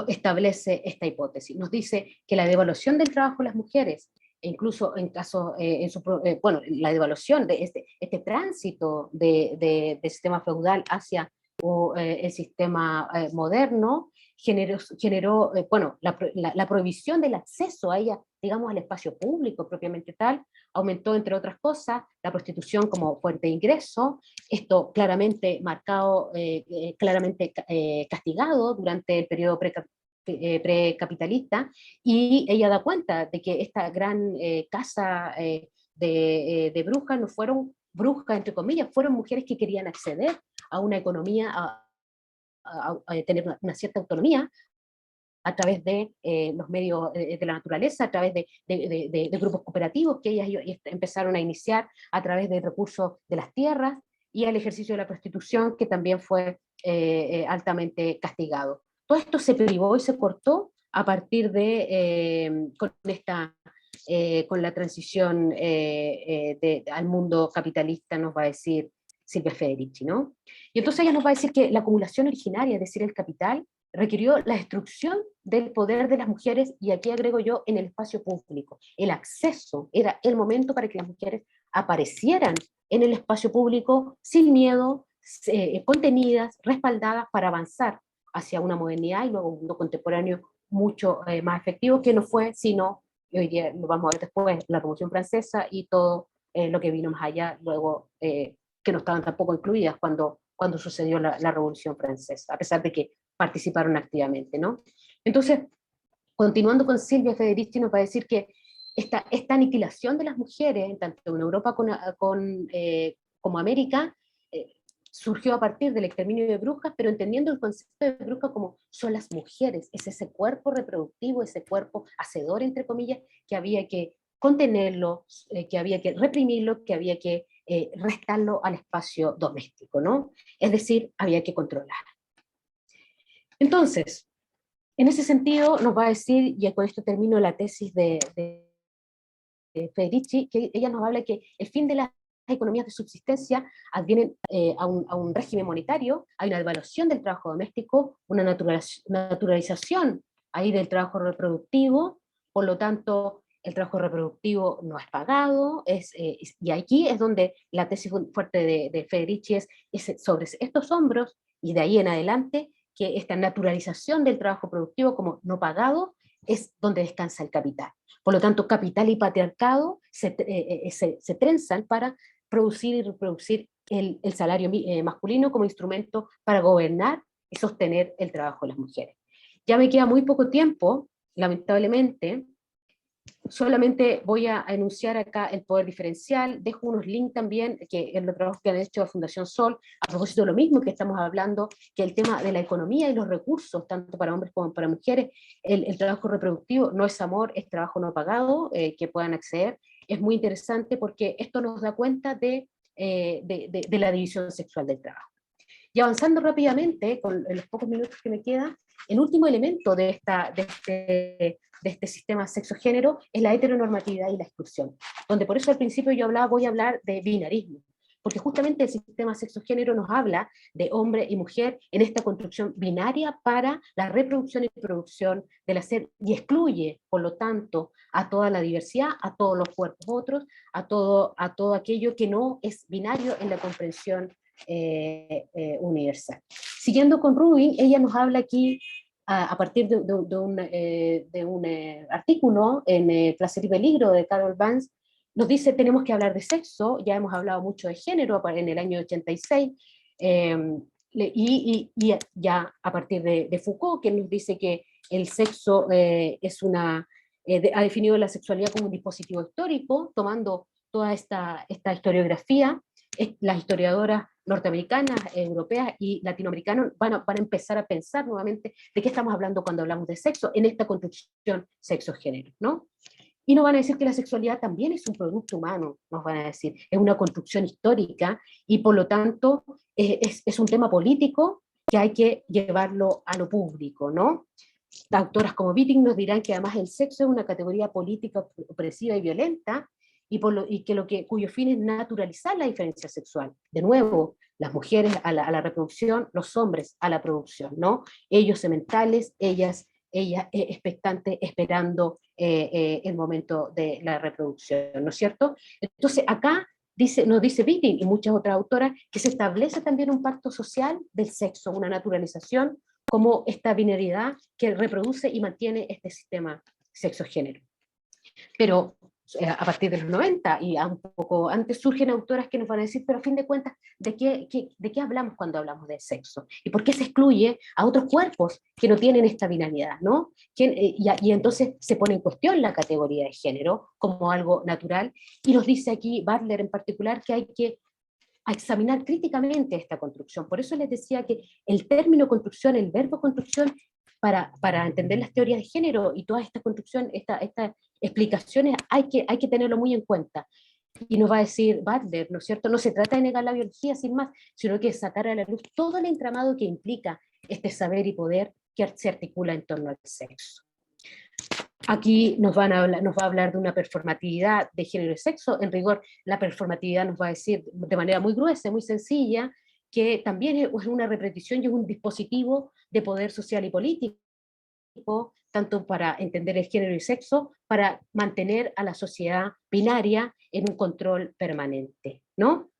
establece esta hipótesis. Nos dice que la devaluación del trabajo de las mujeres, e incluso en caso, bueno, la devaluación de este tránsito del sistema feudal hacia el sistema moderno, generó bueno, la prohibición del acceso a ella, digamos, al espacio público propiamente tal, aumentó, entre otras cosas, la prostitución como fuente de ingreso, esto claramente marcado, claramente castigado durante el periodo precapitalista, y ella da cuenta de que esta gran casa de brujas no fueron brujas, entre comillas, fueron mujeres que querían acceder a una economía, a tener una cierta autonomía, a través de los medios de la naturaleza, a través de grupos cooperativos que ellas empezaron a iniciar a través de recursos de las tierras, y al ejercicio de la prostitución, que también fue altamente castigado. Todo esto se privó y se cortó a partir de, con la transición al mundo capitalista, nos va a decir Silvia Federici, ¿no? Y entonces ella nos va a decir que la acumulación originaria, es decir, el capital, requirió la destrucción del poder de las mujeres, y aquí agrego yo, en el espacio público. El acceso era el momento para que las mujeres aparecieran en el espacio público sin miedo, contenidas, respaldadas, para avanzar hacia una modernidad y luego un mundo contemporáneo mucho más efectivo, que no fue sino, y hoy día lo vamos a ver después, la Revolución Francesa y todo lo que vino más allá, luego que no estaban tampoco incluidas cuando sucedió la Revolución Francesa, a pesar de que participaron activamente, ¿no? Entonces, continuando con Silvia Federici, nos va a decir que esta aniquilación de las mujeres, tanto en Europa como América, surgió a partir del exterminio de brujas, pero entendiendo el concepto de bruja como son las mujeres, es ese cuerpo reproductivo, ese cuerpo hacedor, entre comillas, que había que contenerlo, que había que reprimirlo, que había que restarlo al espacio doméstico, ¿no? Es decir, había que controlar. Entonces, en ese sentido nos va a decir, y con esto termino la tesis de Federici, que ella nos habla que el fin de las economías de subsistencia advienen a un régimen monetario, hay una devaluación del trabajo doméstico, una naturalización ahí del trabajo reproductivo, por lo tanto el trabajo reproductivo no es pagado, y aquí es donde la tesis fuerte de Federici es sobre estos hombros, y de ahí en adelante, que esta naturalización del trabajo productivo como no pagado es donde descansa el capital. Por lo tanto, capital y patriarcado se trenzan para producir y reproducir el salario masculino como instrumento para gobernar y sostener el trabajo de las mujeres. Ya me queda muy poco tiempo, lamentablemente. Solamente voy a enunciar acá el poder diferencial, dejo unos links también, que en los trabajos que han hecho la Fundación Sol, a propósito de lo mismo que estamos hablando, que el tema de la economía y los recursos, tanto para hombres como para mujeres, el trabajo reproductivo no es amor, es trabajo no pagado, que puedan acceder. Es muy interesante porque esto nos da cuenta de la división sexual del trabajo. Y avanzando rápidamente, con los pocos minutos que me quedan, el último elemento de este sistema sexo-género es la heteronormatividad y la exclusión, donde por eso al principio voy a hablar de binarismo, porque justamente el sistema sexo-género nos habla de hombre y mujer en esta construcción binaria para la reproducción y producción del hacer, y excluye, por lo tanto, a toda la diversidad, a todos los cuerpos otros, a todo aquello que no es binario en la comprensión universal. Siguiendo con Rubin, ella nos habla aquí a partir de un artículo en Placer y Peligro de Carol Vance, nos dice tenemos que hablar de sexo, ya hemos hablado mucho de género en el año 86, y ya a partir de Foucault, que nos dice que el sexo ha definido la sexualidad como un dispositivo histórico, tomando toda esta historiografía. Las historiadoras norteamericanas, europeas y latinoamericanas van a empezar a pensar nuevamente de qué estamos hablando cuando hablamos de sexo en esta construcción sexo-género, ¿no? Y nos van a decir que la sexualidad también es un producto humano, nos van a decir, es una construcción histórica y por lo tanto es un tema político que hay que llevarlo a lo público, ¿no? Autoras como Wittig nos dirán que además el sexo es una categoría política opresiva y violenta cuyo fin es naturalizar la diferencia sexual. De nuevo, las mujeres a la reproducción, los hombres a la producción, ¿no? Ellos sementales, ellas expectantes, esperando el momento de la reproducción, ¿no es cierto? Entonces, acá nos dice Wittig y muchas otras autoras que se establece también un pacto social del sexo, una naturalización como esta binariedad que reproduce y mantiene este sistema sexo-género. Pero a partir de los 90 y un poco antes surgen autoras que nos van a decir, pero a fin de cuentas, ¿de qué hablamos cuando hablamos de sexo? ¿Y por qué se excluye a otros cuerpos que no tienen esta binariedad, ¿no? Y entonces se pone en cuestión la categoría de género como algo natural, y nos dice aquí Butler en particular que hay que examinar críticamente esta construcción. Por eso les decía que el término construcción, el verbo construcción, para entender las teorías de género y toda esta construcción, estas explicaciones, hay que tenerlo muy en cuenta. Y nos va a decir Butler, ¿no es cierto? No se trata de negar la biología sin más, sino que sacar a la luz todo el entramado que implica este saber y poder que se articula en torno al sexo. Aquí nos va a hablar de una performatividad de género y sexo. En rigor, la performatividad nos va a decir de manera muy gruesa, muy sencilla, que también es una repetición y es un dispositivo de poder social y político, tanto para entender el género y sexo, para mantener a la sociedad binaria en un control permanente, ¿no?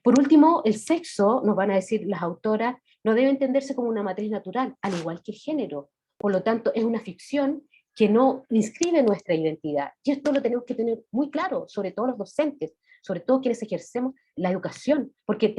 Por último, el sexo, nos van a decir las autoras, no debe entenderse como una matriz natural, al igual que el género. Por lo tanto, es una ficción que no inscribe nuestra identidad. Y esto lo tenemos que tener muy claro, sobre todo los docentes, sobre todo quienes ejercemos la educación, porque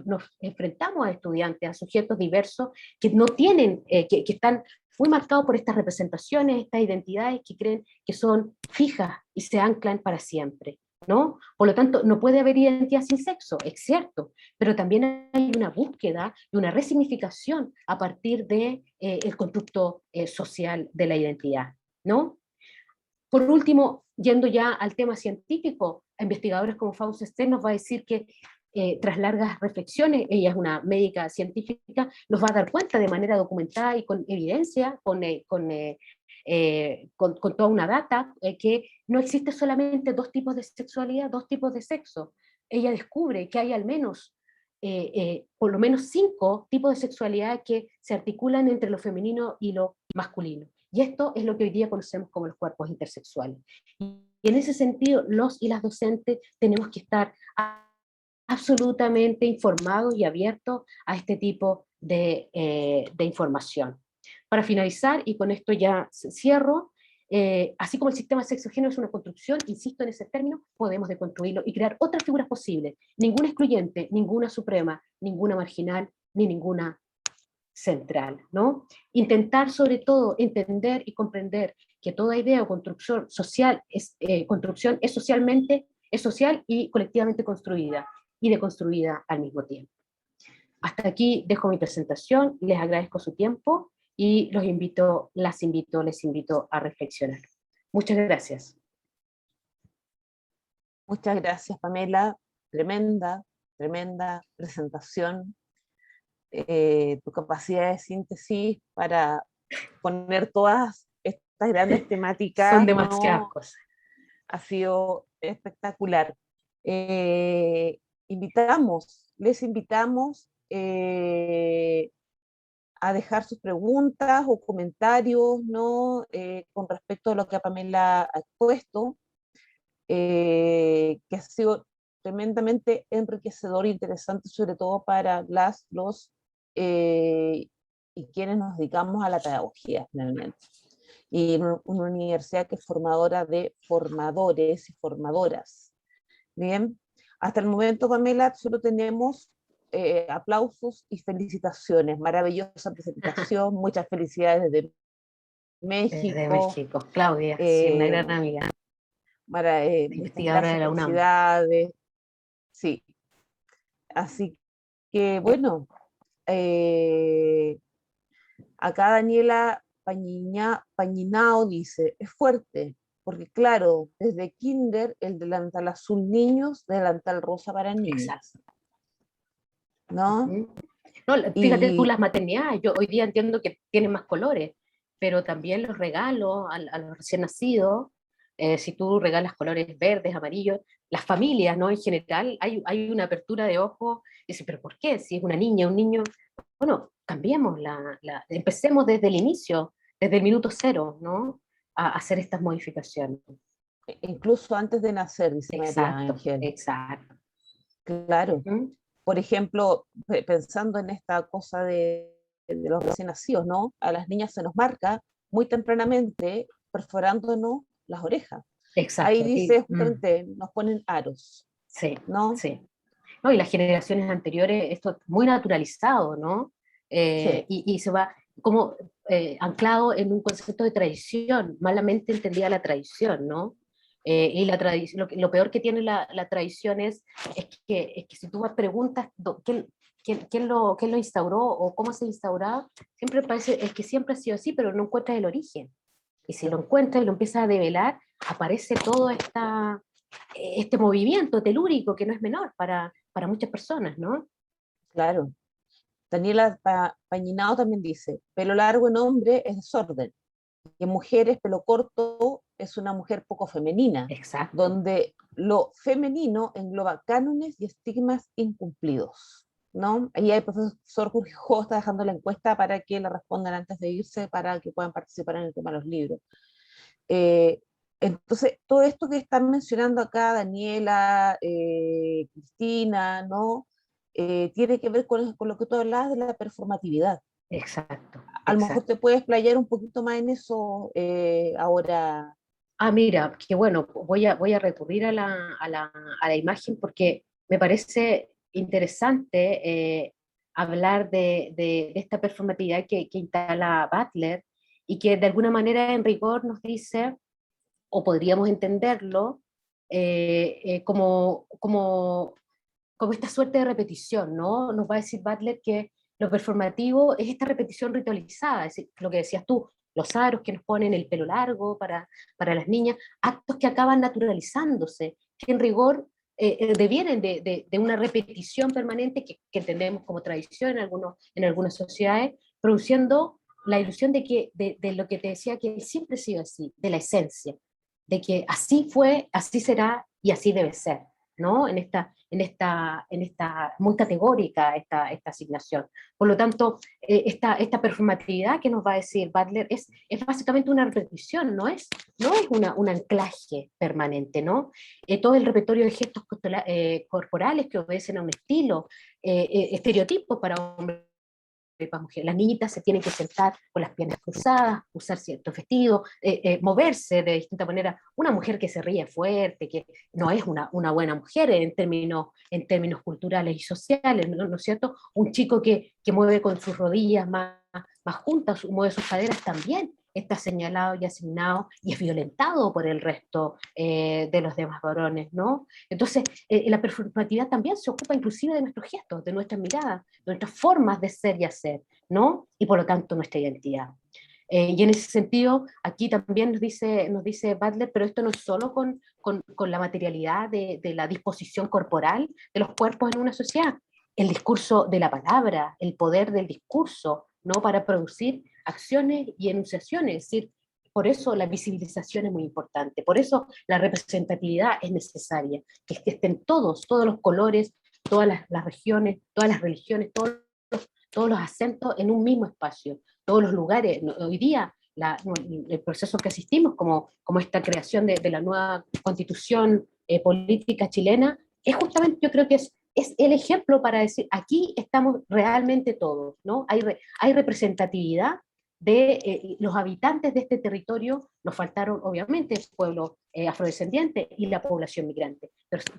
nos enfrentamos a estudiantes, a sujetos diversos que no tienen, que están muy marcados por estas representaciones, estas identidades que creen que son fijas y se anclan para siempre, ¿no? Por lo tanto, no puede haber identidad sin sexo, es cierto, pero también hay una búsqueda y una resignificación a partir de el constructo social de la identidad, ¿no? Por último, yendo ya al tema científico, investigadores como Fausto Stern nos va a decir que tras largas reflexiones, ella es una médica científica, nos va a dar cuenta de manera documentada y con evidencia, con toda una data, que no existe solamente dos tipos de sexualidad, dos tipos de sexo. Ella descubre que hay al menos, por lo menos 5 tipos de sexualidad que se articulan entre lo femenino y lo masculino. Y esto es lo que hoy día conocemos como los cuerpos intersexuales. Y en ese sentido, los y las docentes tenemos que estar absolutamente informados y abiertos a este tipo de información. Para finalizar, y con esto ya cierro, así como el sistema sexo-género es una construcción, insisto en ese término, podemos deconstruirlo y crear otras figuras posibles, ninguna excluyente, ninguna suprema, ninguna marginal, ni ninguna central, ¿no? Intentar sobre todo entender y comprender que toda idea o construcción social construcción es social y colectivamente construida, y deconstruida al mismo tiempo. Hasta aquí dejo mi presentación, les agradezco su tiempo y les invito a reflexionar. Muchas gracias. Muchas gracias, Pamela. Tremenda presentación. Tu capacidad de síntesis para poner todas estas grandes temáticas. Son demasiadas cosas. Ha sido espectacular. Les invitamos a dejar sus preguntas o comentarios, ¿no? Con respecto a lo que Pamela ha expuesto, que ha sido tremendamente enriquecedor e interesante, sobre todo para los y quienes nos dedicamos a la pedagogía, finalmente. y una universidad que es formadora de formadores y formadoras. Bien, hasta el momento, Pamela, solo tenemos aplausos y felicitaciones. Maravillosa presentación, muchas felicidades desde Desde México. México, Claudia, sí, una Eh, gran amiga, muchas investigadora de gracias, la UNAM. felicidades. Sí, así que bueno, eh, acá Daniela Pañinao dice, es fuerte, porque claro, desde kinder el delantal azul niños, delantal rosa para niñas, Exacto. ¿no? Ujú. No, fíjate tú Y las maternidades, yo hoy día entiendo que tienen más colores, pero también los regalos a los recién nacidos, si tú regalas colores verdes, amarillos, las familias, ¿no? En general hay una apertura de ojos, y dice, pero ¿por qué? Si es una niña, un niño, bueno, cambiemos empecemos desde el inicio, desde el minuto cero, ¿no? A hacer estas modificaciones. incluso antes de nacer, dice María Exacto, Ángel, exacto. claro. Ujú. Por ejemplo, pensando en esta cosa de los recién nacidos, ¿no? A las niñas se nos marca muy tempranamente perforándonos las orejas. Ahí Exacto. dice justamente, nos ponen aros, Sí, ¿no? sí. No, y las generaciones anteriores, esto es muy naturalizado, ¿no? Sí, Y se va como anclado en un concepto de tradición, malamente entendida la tradición, ¿no? Y la tradición, lo peor que tiene la tradición es que si tú preguntas quién lo instauró o cómo se instauró, siempre parece, es que siempre ha sido así, pero no encuentras el origen. Y si lo encuentras y lo empiezas a develar, aparece todo este movimiento telúrico que no es menor para muchas personas, ¿no? claro. Daniela Pañinao también dice, pelo largo en hombre es desorden, y en mujeres pelo corto es una mujer poco femenina, Exacto. donde lo femenino engloba cánones y estigmas incumplidos, ¿no? Ahí el profesor Jorge está dejando la encuesta para que la respondan antes de irse, para que puedan participar en el tema de los libros. Eh, entonces, todo esto que están mencionando acá, Daniela, Cristina, ¿no? Tiene que ver con lo que tú hablabas de la performatividad. Exacto, A lo mejor exacto. te puedes playar un poquito más en eso ahora. Ah, mira, que bueno, voy a recurrir a la imagen porque me parece interesante hablar de esta performatividad que instala Butler y que de alguna manera en rigor nos dice, o podríamos entenderlo, como esta suerte de repetición, ¿no? Nos va a decir Butler que lo performativo es esta repetición ritualizada, es decir, lo que decías tú, los aros que nos ponen el pelo largo para las niñas, actos que acaban naturalizándose, que en rigor devienen de una repetición permanente que entendemos como tradición en algunas sociedades, produciendo la ilusión de lo que te decía, que siempre ha sido así, de la esencia, de que así fue, así será y así debe ser, ¿no? En esta muy categórica esta asignación. Por lo tanto, esta performatividad que nos va a decir Butler es básicamente una repetición, no es un anclaje permanente, ¿no? Todo el repertorio de gestos corporales que obedecen a un estilo, estereotipos para hombres para mujeres. Las niñitas se tienen que sentar con las piernas cruzadas, usar ciertos vestidos, moverse de distinta manera. Una mujer que se ríe fuerte, que no es una buena mujer en términos culturales y sociales, ¿no es cierto? Un chico que mueve con sus rodillas más juntas, mueve sus caderas también, está señalado y asignado y es violentado por el resto de los demás varones, ¿no? Entonces, la performatividad también se ocupa inclusive de nuestros gestos, de nuestras miradas, de nuestras formas de ser y hacer, ¿no? Y por lo tanto nuestra identidad. Y en ese sentido, aquí también nos dice Butler, pero esto no es solo con la materialidad de la disposición corporal de los cuerpos en una sociedad, el discurso de la palabra, el poder del discurso, ¿no? Para producir acciones y enunciaciones, es decir, por eso la visibilización es muy importante, por eso la representatividad es necesaria, que estén todos los colores, todas las regiones, todas las religiones, todos los acentos en un mismo espacio, todos los lugares. Hoy día el proceso que asistimos, como esta creación de la nueva constitución política chilena, es justamente, yo creo que es el ejemplo para decir, aquí estamos realmente todos, ¿no? Hay representatividad de los habitantes de este territorio. Nos faltaron obviamente el pueblo afrodescendiente y la población migrante,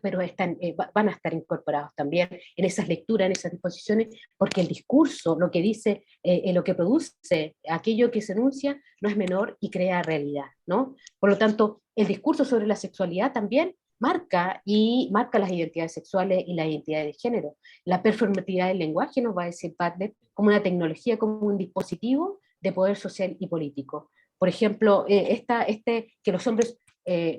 pero están, van a estar incorporados también en esas lecturas, en esas disposiciones, porque el discurso, lo que dice, lo que produce, aquello que se enuncia, no es menor y crea realidad, ¿no? Por lo tanto, el discurso sobre la sexualidad también marca las identidades sexuales y la identidad de género. La performatividad del lenguaje, nos va a decir Butler, como una tecnología, como un dispositivo de poder social y político. Por ejemplo, que los hombres,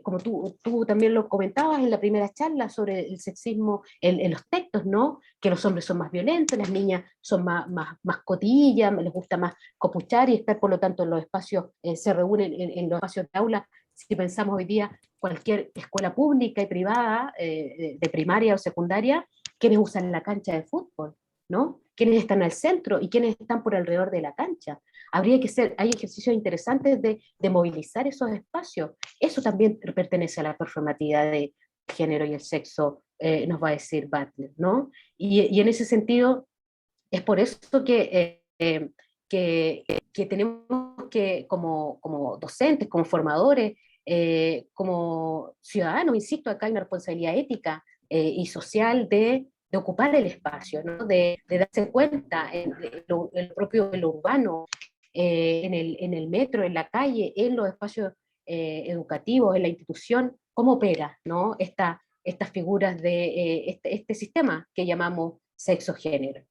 como tú también lo comentabas en la primera charla sobre el sexismo en los textos, ¿no? Que los hombres son más violentos, las niñas son más cotillas, les gusta más copuchar y estar, por lo tanto, en los espacios, se reúnen en los espacios de aula. Si pensamos hoy día, cualquier escuela pública y privada, de primaria o secundaria, quienes usan la cancha de fútbol, ¿no? Quienes están al centro y quienes están por alrededor de la cancha. Hay ejercicios interesantes de movilizar esos espacios. Eso también pertenece a la performatividad de género y el sexo, nos va a decir Butler, ¿no? Y en ese sentido, es por eso que tenemos que, como docentes, como formadores, como ciudadanos, insisto, acá hay una responsabilidad ética y social de ocupar el espacio, ¿no? De darse cuenta en lo propio, en lo urbano, en el metro, en la calle, en los espacios educativos, en la institución, cómo opera, ¿no? Estas figuras de este sistema que llamamos sexo-género.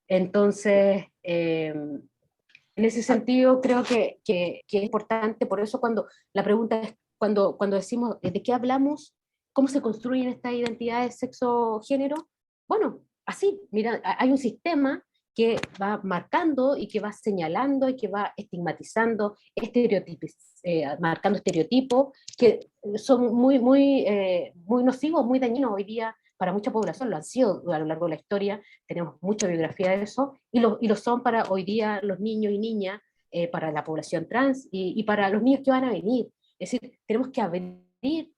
Entonces, en ese sentido, creo que es importante, por eso cuando la pregunta es, cuando decimos de qué hablamos, cómo se construyen estas identidades sexo-género, bueno, así, mira, hay un sistema que va marcando y que va señalando y que va estigmatizando estereotipos, marcando estereotipos que son muy nocivos, muy dañinos hoy día para mucha población, lo han sido a lo largo de la historia, tenemos mucha biografía de eso, y lo son para hoy día los niños y niñas, para la población trans y para los niños que van a venir. Es decir, tenemos que abrir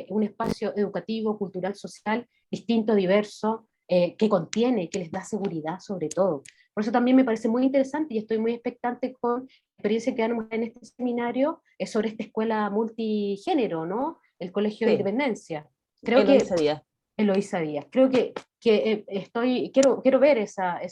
un espacio educativo, cultural, social, distinto, diverso, que contiene, que les da seguridad sobre todo. Por eso también me parece muy interesante y estoy muy expectante con la experiencia que damos en este seminario sobre esta escuela multigénero, ¿no? El Colegio de Sí, Independencia. Creo que Eloísa Díaz. Eloísa Díaz. Creo que quiero ver esa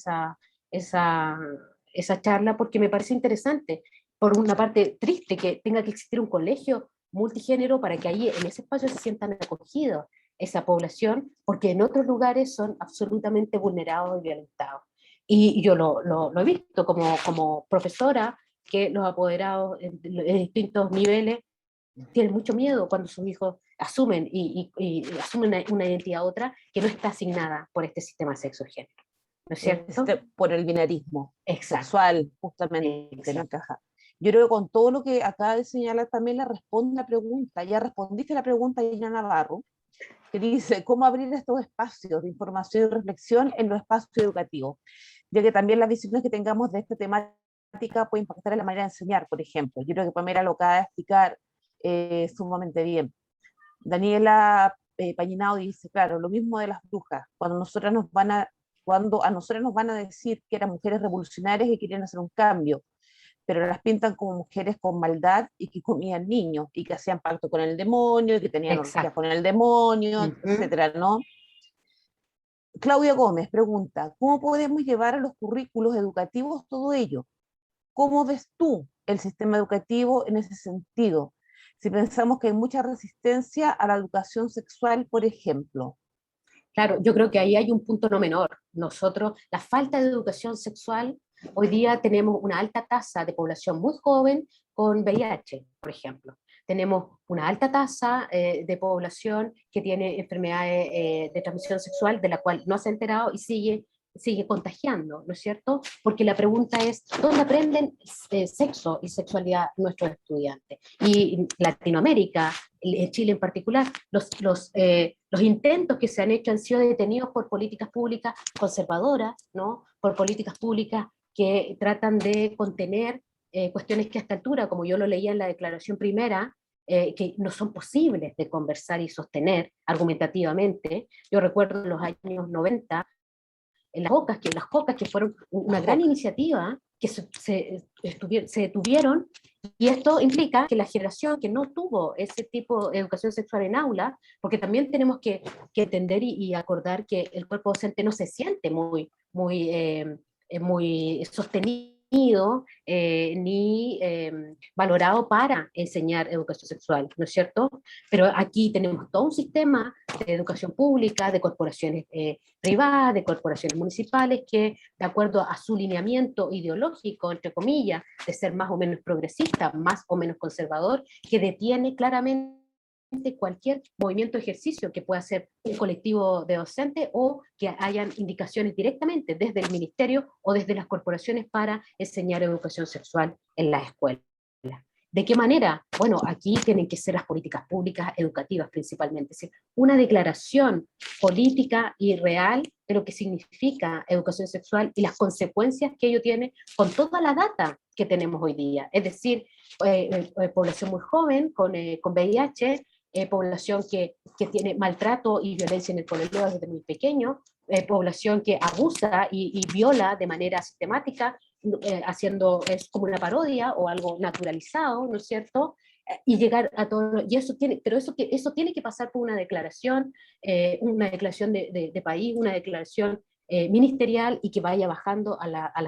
charla porque me parece interesante. Por una parte, triste que tenga que existir un colegio multigénero para que ahí en ese espacio se sientan acogidos esa población, porque en otros lugares son absolutamente vulnerados y violentados. Y yo lo he visto como profesora, que los apoderados en distintos niveles tienen mucho miedo cuando sus hijos asumen y asumen una identidad a otra que no está asignada por este sistema sexo-género. ¿No es cierto? Por el binarismo Exacto. sexual, justamente, Exacto. no encaja. Yo creo que con todo lo que acaba de señalar también le responde la pregunta, ya respondiste la pregunta a Ina Navarro, que dice, ¿cómo abrir estos espacios de información y reflexión en los espacios educativos? Ya que también las visiones que tengamos de esta temática pueden impactar en la manera de enseñar, por ejemplo. Yo creo que Pamela lo acaba de explicar sumamente bien. Daniela Pañinao dice, claro, lo mismo de las brujas, cuando a nosotras nos van a decir que eran mujeres revolucionarias y querían hacer un cambio, pero las pintan como mujeres con maldad y que comían niños y que hacían pacto con el demonio y que tenían orgías Exacto. con el demonio, etcétera, ¿no? Claudia Gómez pregunta, ¿cómo podemos llevar a los currículos educativos todo ello? ¿Cómo ves tú el sistema educativo en ese sentido? Si pensamos que hay mucha resistencia a la educación sexual, por ejemplo. Claro, yo creo que ahí hay un punto no menor. Nosotros, la falta de educación sexual, hoy día tenemos una alta tasa de población muy joven con VIH, por ejemplo. Tenemos una alta tasa de población que tiene enfermedades de transmisión sexual de la cual no se ha enterado y sigue contagiando, ¿no es cierto? Porque la pregunta es, ¿dónde aprenden sexo y sexualidad nuestros estudiantes? Y Latinoamérica, en Chile en particular, los intentos que se han hecho han sido detenidos por políticas públicas conservadoras, ¿no? Por políticas públicas que tratan de contener cuestiones que a esta altura, como yo lo leía en la declaración primera, que no son posibles de conversar y sostener argumentativamente. Yo recuerdo en los años 90 las COCAS, que fueron una gran iniciativa, que se detuvieron, y esto implica que la generación que no tuvo ese tipo de educación sexual en aula, porque también tenemos que entender y acordar que el cuerpo docente no se siente muy sostenido ni valorado para enseñar educación sexual, ¿no es cierto? Pero aquí tenemos todo un sistema de educación pública, de corporaciones privadas, de corporaciones municipales, que de acuerdo a su lineamiento ideológico, entre comillas, de ser más o menos progresista, más o menos conservador, que detiene claramente cualquier movimiento de ejercicio que pueda ser un colectivo de docentes o que hayan indicaciones directamente desde el ministerio o desde las corporaciones para enseñar educación sexual en las escuelas. ¿De qué manera? Bueno, aquí tienen que ser las políticas públicas educativas principalmente, es decir, una declaración política y real de lo que significa educación sexual y las consecuencias que ello tiene con toda la data que tenemos hoy día. Es decir, población muy joven con VIH, población que tiene maltrato y violencia en el pololeo desde muy pequeño, población que abusa y viola de manera sistemática, es como una parodia o algo naturalizado, ¿no es cierto? Y llegar a todo, y eso tiene, pero eso tiene que pasar por una declaración de país, una declaración ministerial y que vaya bajando a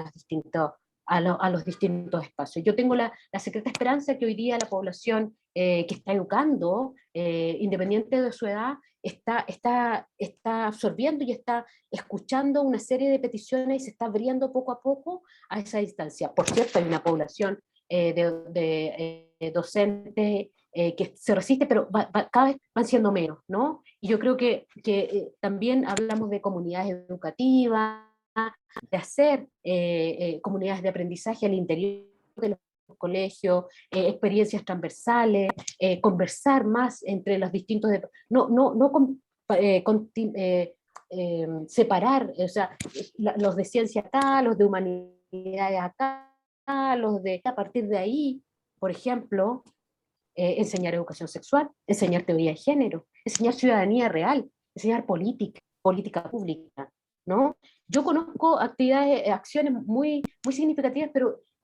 los distintos espacios. Yo tengo la secreta esperanza que hoy día la población que está educando, independiente de su edad, está absorbiendo y está escuchando una serie de peticiones y se está abriendo poco a poco a esa distancia. Por cierto, hay una población de docentes que se resiste, pero cada vez van siendo menos, ¿no? Y yo creo que también hablamos de comunidades educativas, de hacer comunidades de aprendizaje al interior de los colegios, experiencias transversales, conversar más entre los distintos, separar, o sea, los de ciencia acá, los de humanidades acá, los de a partir de ahí, por ejemplo, enseñar educación sexual, enseñar teoría de género, enseñar ciudadanía real, enseñar política pública, ¿no? Yo conozco acciones muy significativas,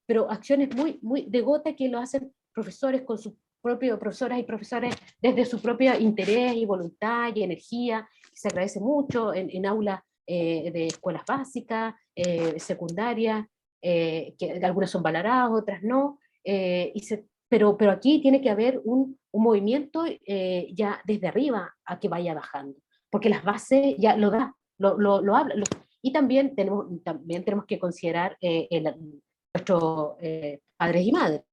pero acciones muy de gota que lo hacen profesores con sus propios profesoras y profesores desde su propio interés y voluntad y energía, que se agradece mucho en aulas de escuelas básicas, secundarias, que algunas son valoradas, otras no, pero aquí tiene que haber un movimiento ya desde arriba a que vaya bajando, porque las bases ya lo da, lo habla. Y también tenemos que considerar nuestros padres y madres,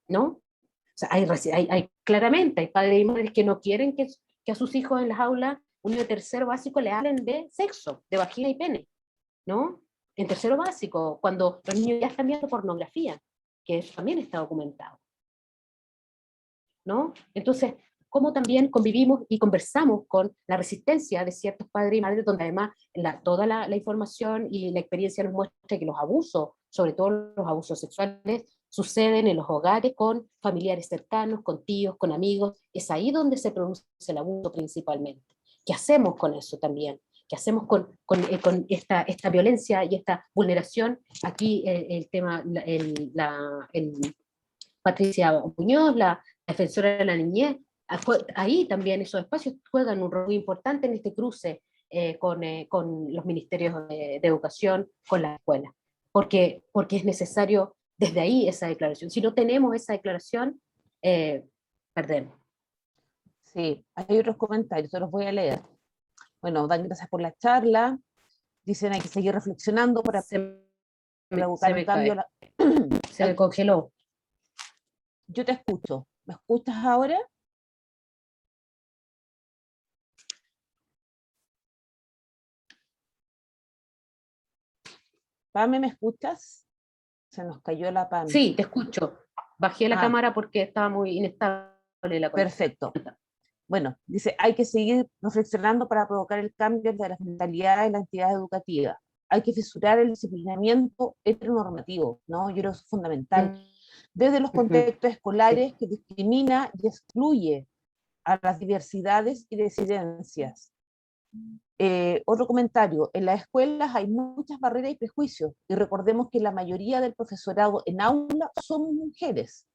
¿no? O sea, claramente hay padres y madres que no quieren que a sus hijos en las aulas, un niño de tercero básico, le hablen de sexo, de vagina y pene, ¿no? En tercero básico, cuando los niños ya están viendo pornografía, que eso también está documentado, ¿no? Entonces, cómo también convivimos y conversamos con la resistencia de ciertos padres y madres, donde además toda la información y la experiencia nos muestra que los abusos, sobre todo los abusos sexuales, suceden en los hogares con familiares cercanos, con tíos, con amigos. Es ahí donde se produce el abuso principalmente. ¿Qué hacemos con eso también? ¿Qué hacemos con esta violencia y esta vulneración? Aquí el tema, Patricia Muñoz, la defensora de la niñez, ahí también esos espacios juegan un rol muy importante en este cruce con los ministerios de educación, con la escuela, porque es necesario desde ahí esa declaración. Si no tenemos esa declaración, perdemos. Sí, hay otros comentarios, se los voy a leer. Bueno, dan gracias por la charla, dicen hay que seguir reflexionando para provocar un cambio. Se me congeló. Yo te escucho. ¿Me escuchas ahora? Pame, ¿me escuchas? Se nos cayó la Pame. Sí, te escucho. Bajé la cámara porque estaba muy inestable la conexión. Perfecto. Bueno, dice, hay que seguir reflexionando para provocar el cambio de las mentalidades en las entidades educativas. Hay que fisurar el disciplinamiento heteronormativo, ¿no? Yo creo que eso es fundamental. Desde los contextos escolares que discrimina y excluye a las diversidades y disidencias. Otro comentario, en las escuelas hay muchas barreras y prejuicios, y recordemos que la mayoría del profesorado en aula somos mujeres.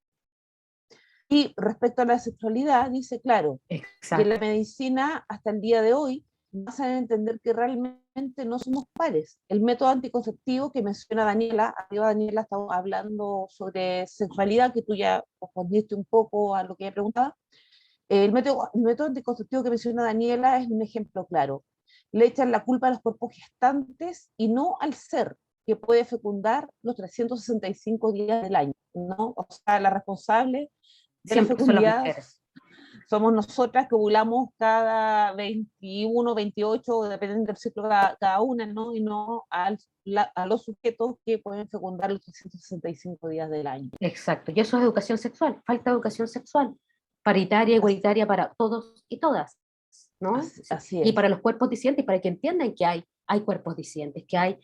Y respecto a la sexualidad, dice, claro, que Exacto. la medicina hasta el día de hoy vas a entender que realmente no somos pares. El método anticonceptivo que menciona Daniela, arriba Daniela estamos hablando sobre sexualidad, que tú ya respondiste un poco a lo que ella preguntaba. El método anticonceptivo que menciona Daniela es un ejemplo claro. Le echan la culpa a los cuerpos gestantes y no al ser, que puede fecundar los 365 días del año, ¿no? O sea, la responsable de la Siempre son las fecundidad mujeres. somos nosotras, que ovulamos cada 21, 28, dependiendo del ciclo cada una, ¿no? Y no a los sujetos que pueden fecundar los 365 días del año. Exacto. Y eso es educación sexual. Falta educación sexual. Paritaria, igualitaria para todos y todas, ¿no? Así Y es. para los cuerpos disidentes, para que entiendan que hay cuerpos disidentes, que hay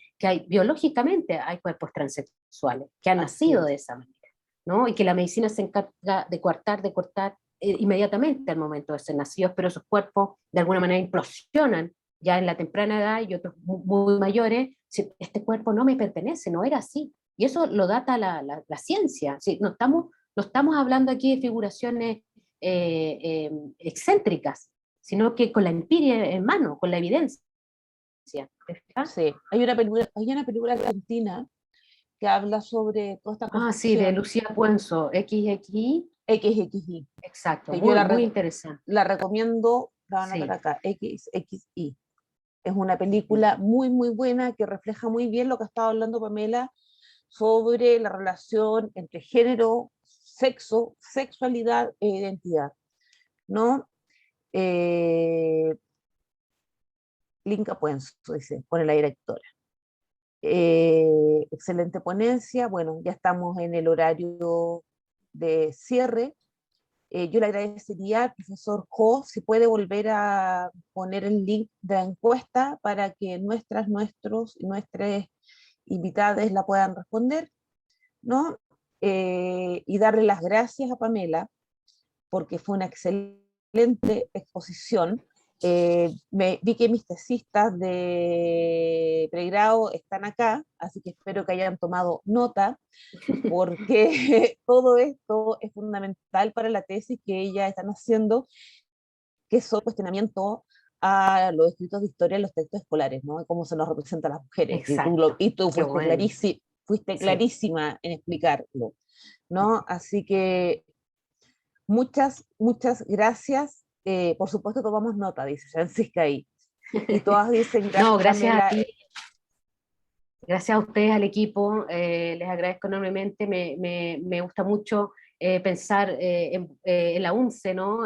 biológicamente hay cuerpos transexuales, que han Así nacido es. de esa manera, ¿no? Y que la medicina se encarga de cortar inmediatamente al momento de ser nacidos, pero esos cuerpos de alguna manera implosionan ya en la temprana edad y otros muy mayores. Este cuerpo no me pertenece, no era así. Y eso lo data la ciencia. ¿Sí? No estamos hablando aquí de figuraciones excéntricas, sino que con la empiria en mano, con la evidencia. Sí. Hay una película argentina que habla sobre toda esta Ah, sí, de construcción Lucía Puenzo, XXI, XXI, exacto, que yo muy interesante. la recomiendo, la van a ver Sí, acá, XXI. Es una película muy, muy buena que refleja muy bien lo que estaba hablando Pamela sobre la relación entre género, sexo, sexualidad e identidad, ¿no? Linka Puenzo, dice, pone la directora. Excelente ponencia, bueno, ya estamos en el horario de cierre. Yo le agradecería al profesor Jo si puede volver a poner el link de la encuesta para que nuestras invitadas la puedan responder, ¿no? Y darle las gracias a Pamela porque fue una excelente exposición. Vi que mis tesistas de pregrado están acá, así que espero que hayan tomado nota, porque todo esto es fundamental para la tesis que ellas están haciendo, que son cuestionamiento a los escritos de historia en los textos escolares, ¿no? Cómo se nos representa a las mujeres. exacto. Y tú Qué bueno. fuiste Sí. clarísima en explicarlo, ¿no? Así que muchas gracias. Por supuesto tomamos nota, dice Francisca ahí. Y todas dicen No, gracias, gracias a Pamela. ti. Gracias a ustedes, al equipo, les agradezco enormemente, me gusta mucho pensar en la UNCE, ¿no?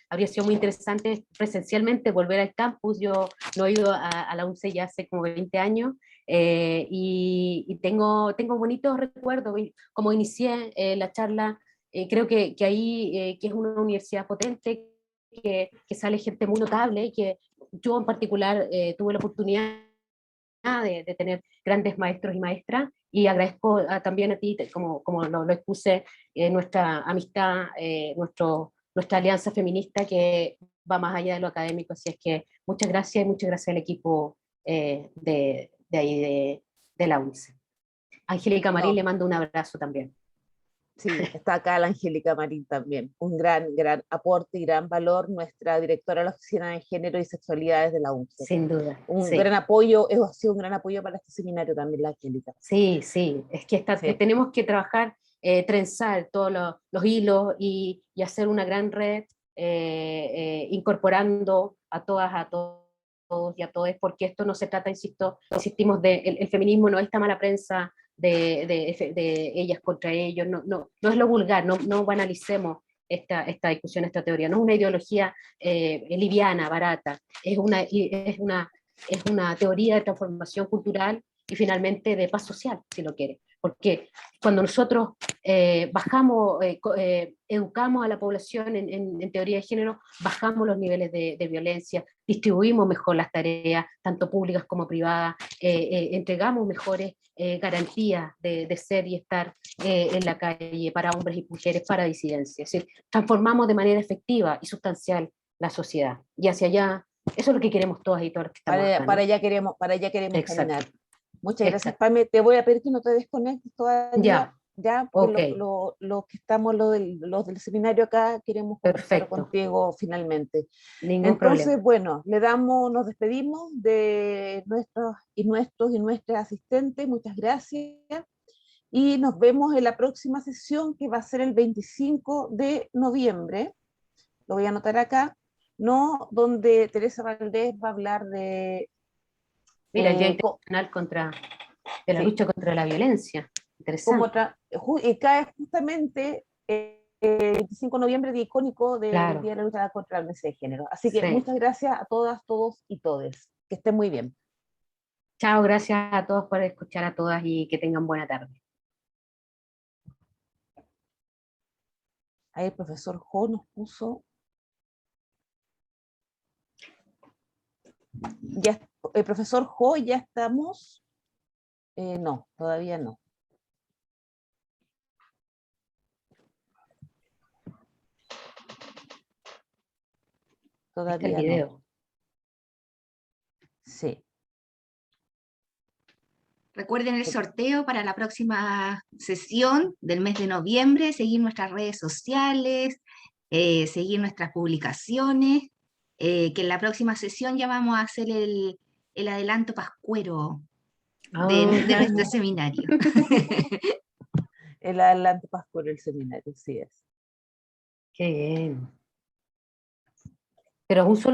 Habría sido muy interesante presencialmente volver al campus. Yo no he ido a la UNCE ya hace como 20 años, y tengo bonitos recuerdos. Como inicié la charla, creo que ahí, que es una universidad potente, que sale gente muy notable, y que yo en particular tuve la oportunidad de tener grandes maestros y maestras, y agradezco también a ti, como lo expuse, nuestra amistad, nuestra alianza feminista que va más allá de lo académico. Así es que muchas gracias, y muchas gracias al equipo de ahí de la UNCE. Angélica Marín, No, le mando un abrazo también. sí, está acá la Angélica Marín también. Un gran aporte y gran valor, nuestra directora de la Oficina de Género y Sexualidades de la UNCE. Sin duda, Un sí. gran apoyo, ha sido un gran apoyo para este seminario también, la Angélica. Sí, sí, es que Sí, tenemos que trabajar, trenzar todos los hilos, y hacer una gran red, incorporando a todas, a todos y a todos, porque esto no se trata, insistimos, el feminismo no es esta mala prensa de ellas contra ellos, no es lo vulgar, no banalicemos esta discusión, esta teoría, no es una ideología liviana, barata, es una teoría de transformación cultural y finalmente de paz social, si lo quiere. Porque cuando nosotros educamos a la población en teoría de género, bajamos los niveles de violencia, distribuimos mejor las tareas, tanto públicas como privadas, entregamos mejores garantías de ser y estar en la calle para hombres y mujeres, para disidencias. Es decir, transformamos de manera efectiva y sustancial la sociedad. Y hacia allá Eso es lo que queremos todas y todos los que estamos acá, ¿no? Para allá queremos Exacto. caminar. Muchas gracias, Exacto. Pame. Te voy a pedir que no te desconectes todavía. Ya, porque ok. los que estamos, los del seminario acá, queremos conversar Perfecto. contigo finalmente. Ningún Entonces, problema. bueno, nos despedimos de nuestros y nuestras asistentes. Muchas gracias. Y nos vemos en la próxima sesión, que va a ser el 25 de noviembre. Lo voy a anotar acá, ¿no? Donde Teresa Valdés va a hablar de... Mira, el Día Internacional de la sí, lucha contra la violencia. Interesante. y cae justamente el 25 de noviembre, día icónico del Claro. Día de la Lucha contra la Violencia de Género. Así que Sí. muchas gracias a todas, todos y todes. Que estén muy bien. Chao, gracias a todos por escuchar a todas y que tengan buena tarde. Ahí el profesor Jo nos puso... Ya, el profesor Jo, ya estamos... no, todavía no. Está el Todavía video. no. Sí. Recuerden el sorteo para la próxima sesión del mes de noviembre, seguir nuestras redes sociales, seguir nuestras publicaciones, que en la próxima sesión ya vamos a hacer el adelanto pascuero de nuestro seminario. El adelante Pascual del seminario, sí es. Qué bien. Pero es un solo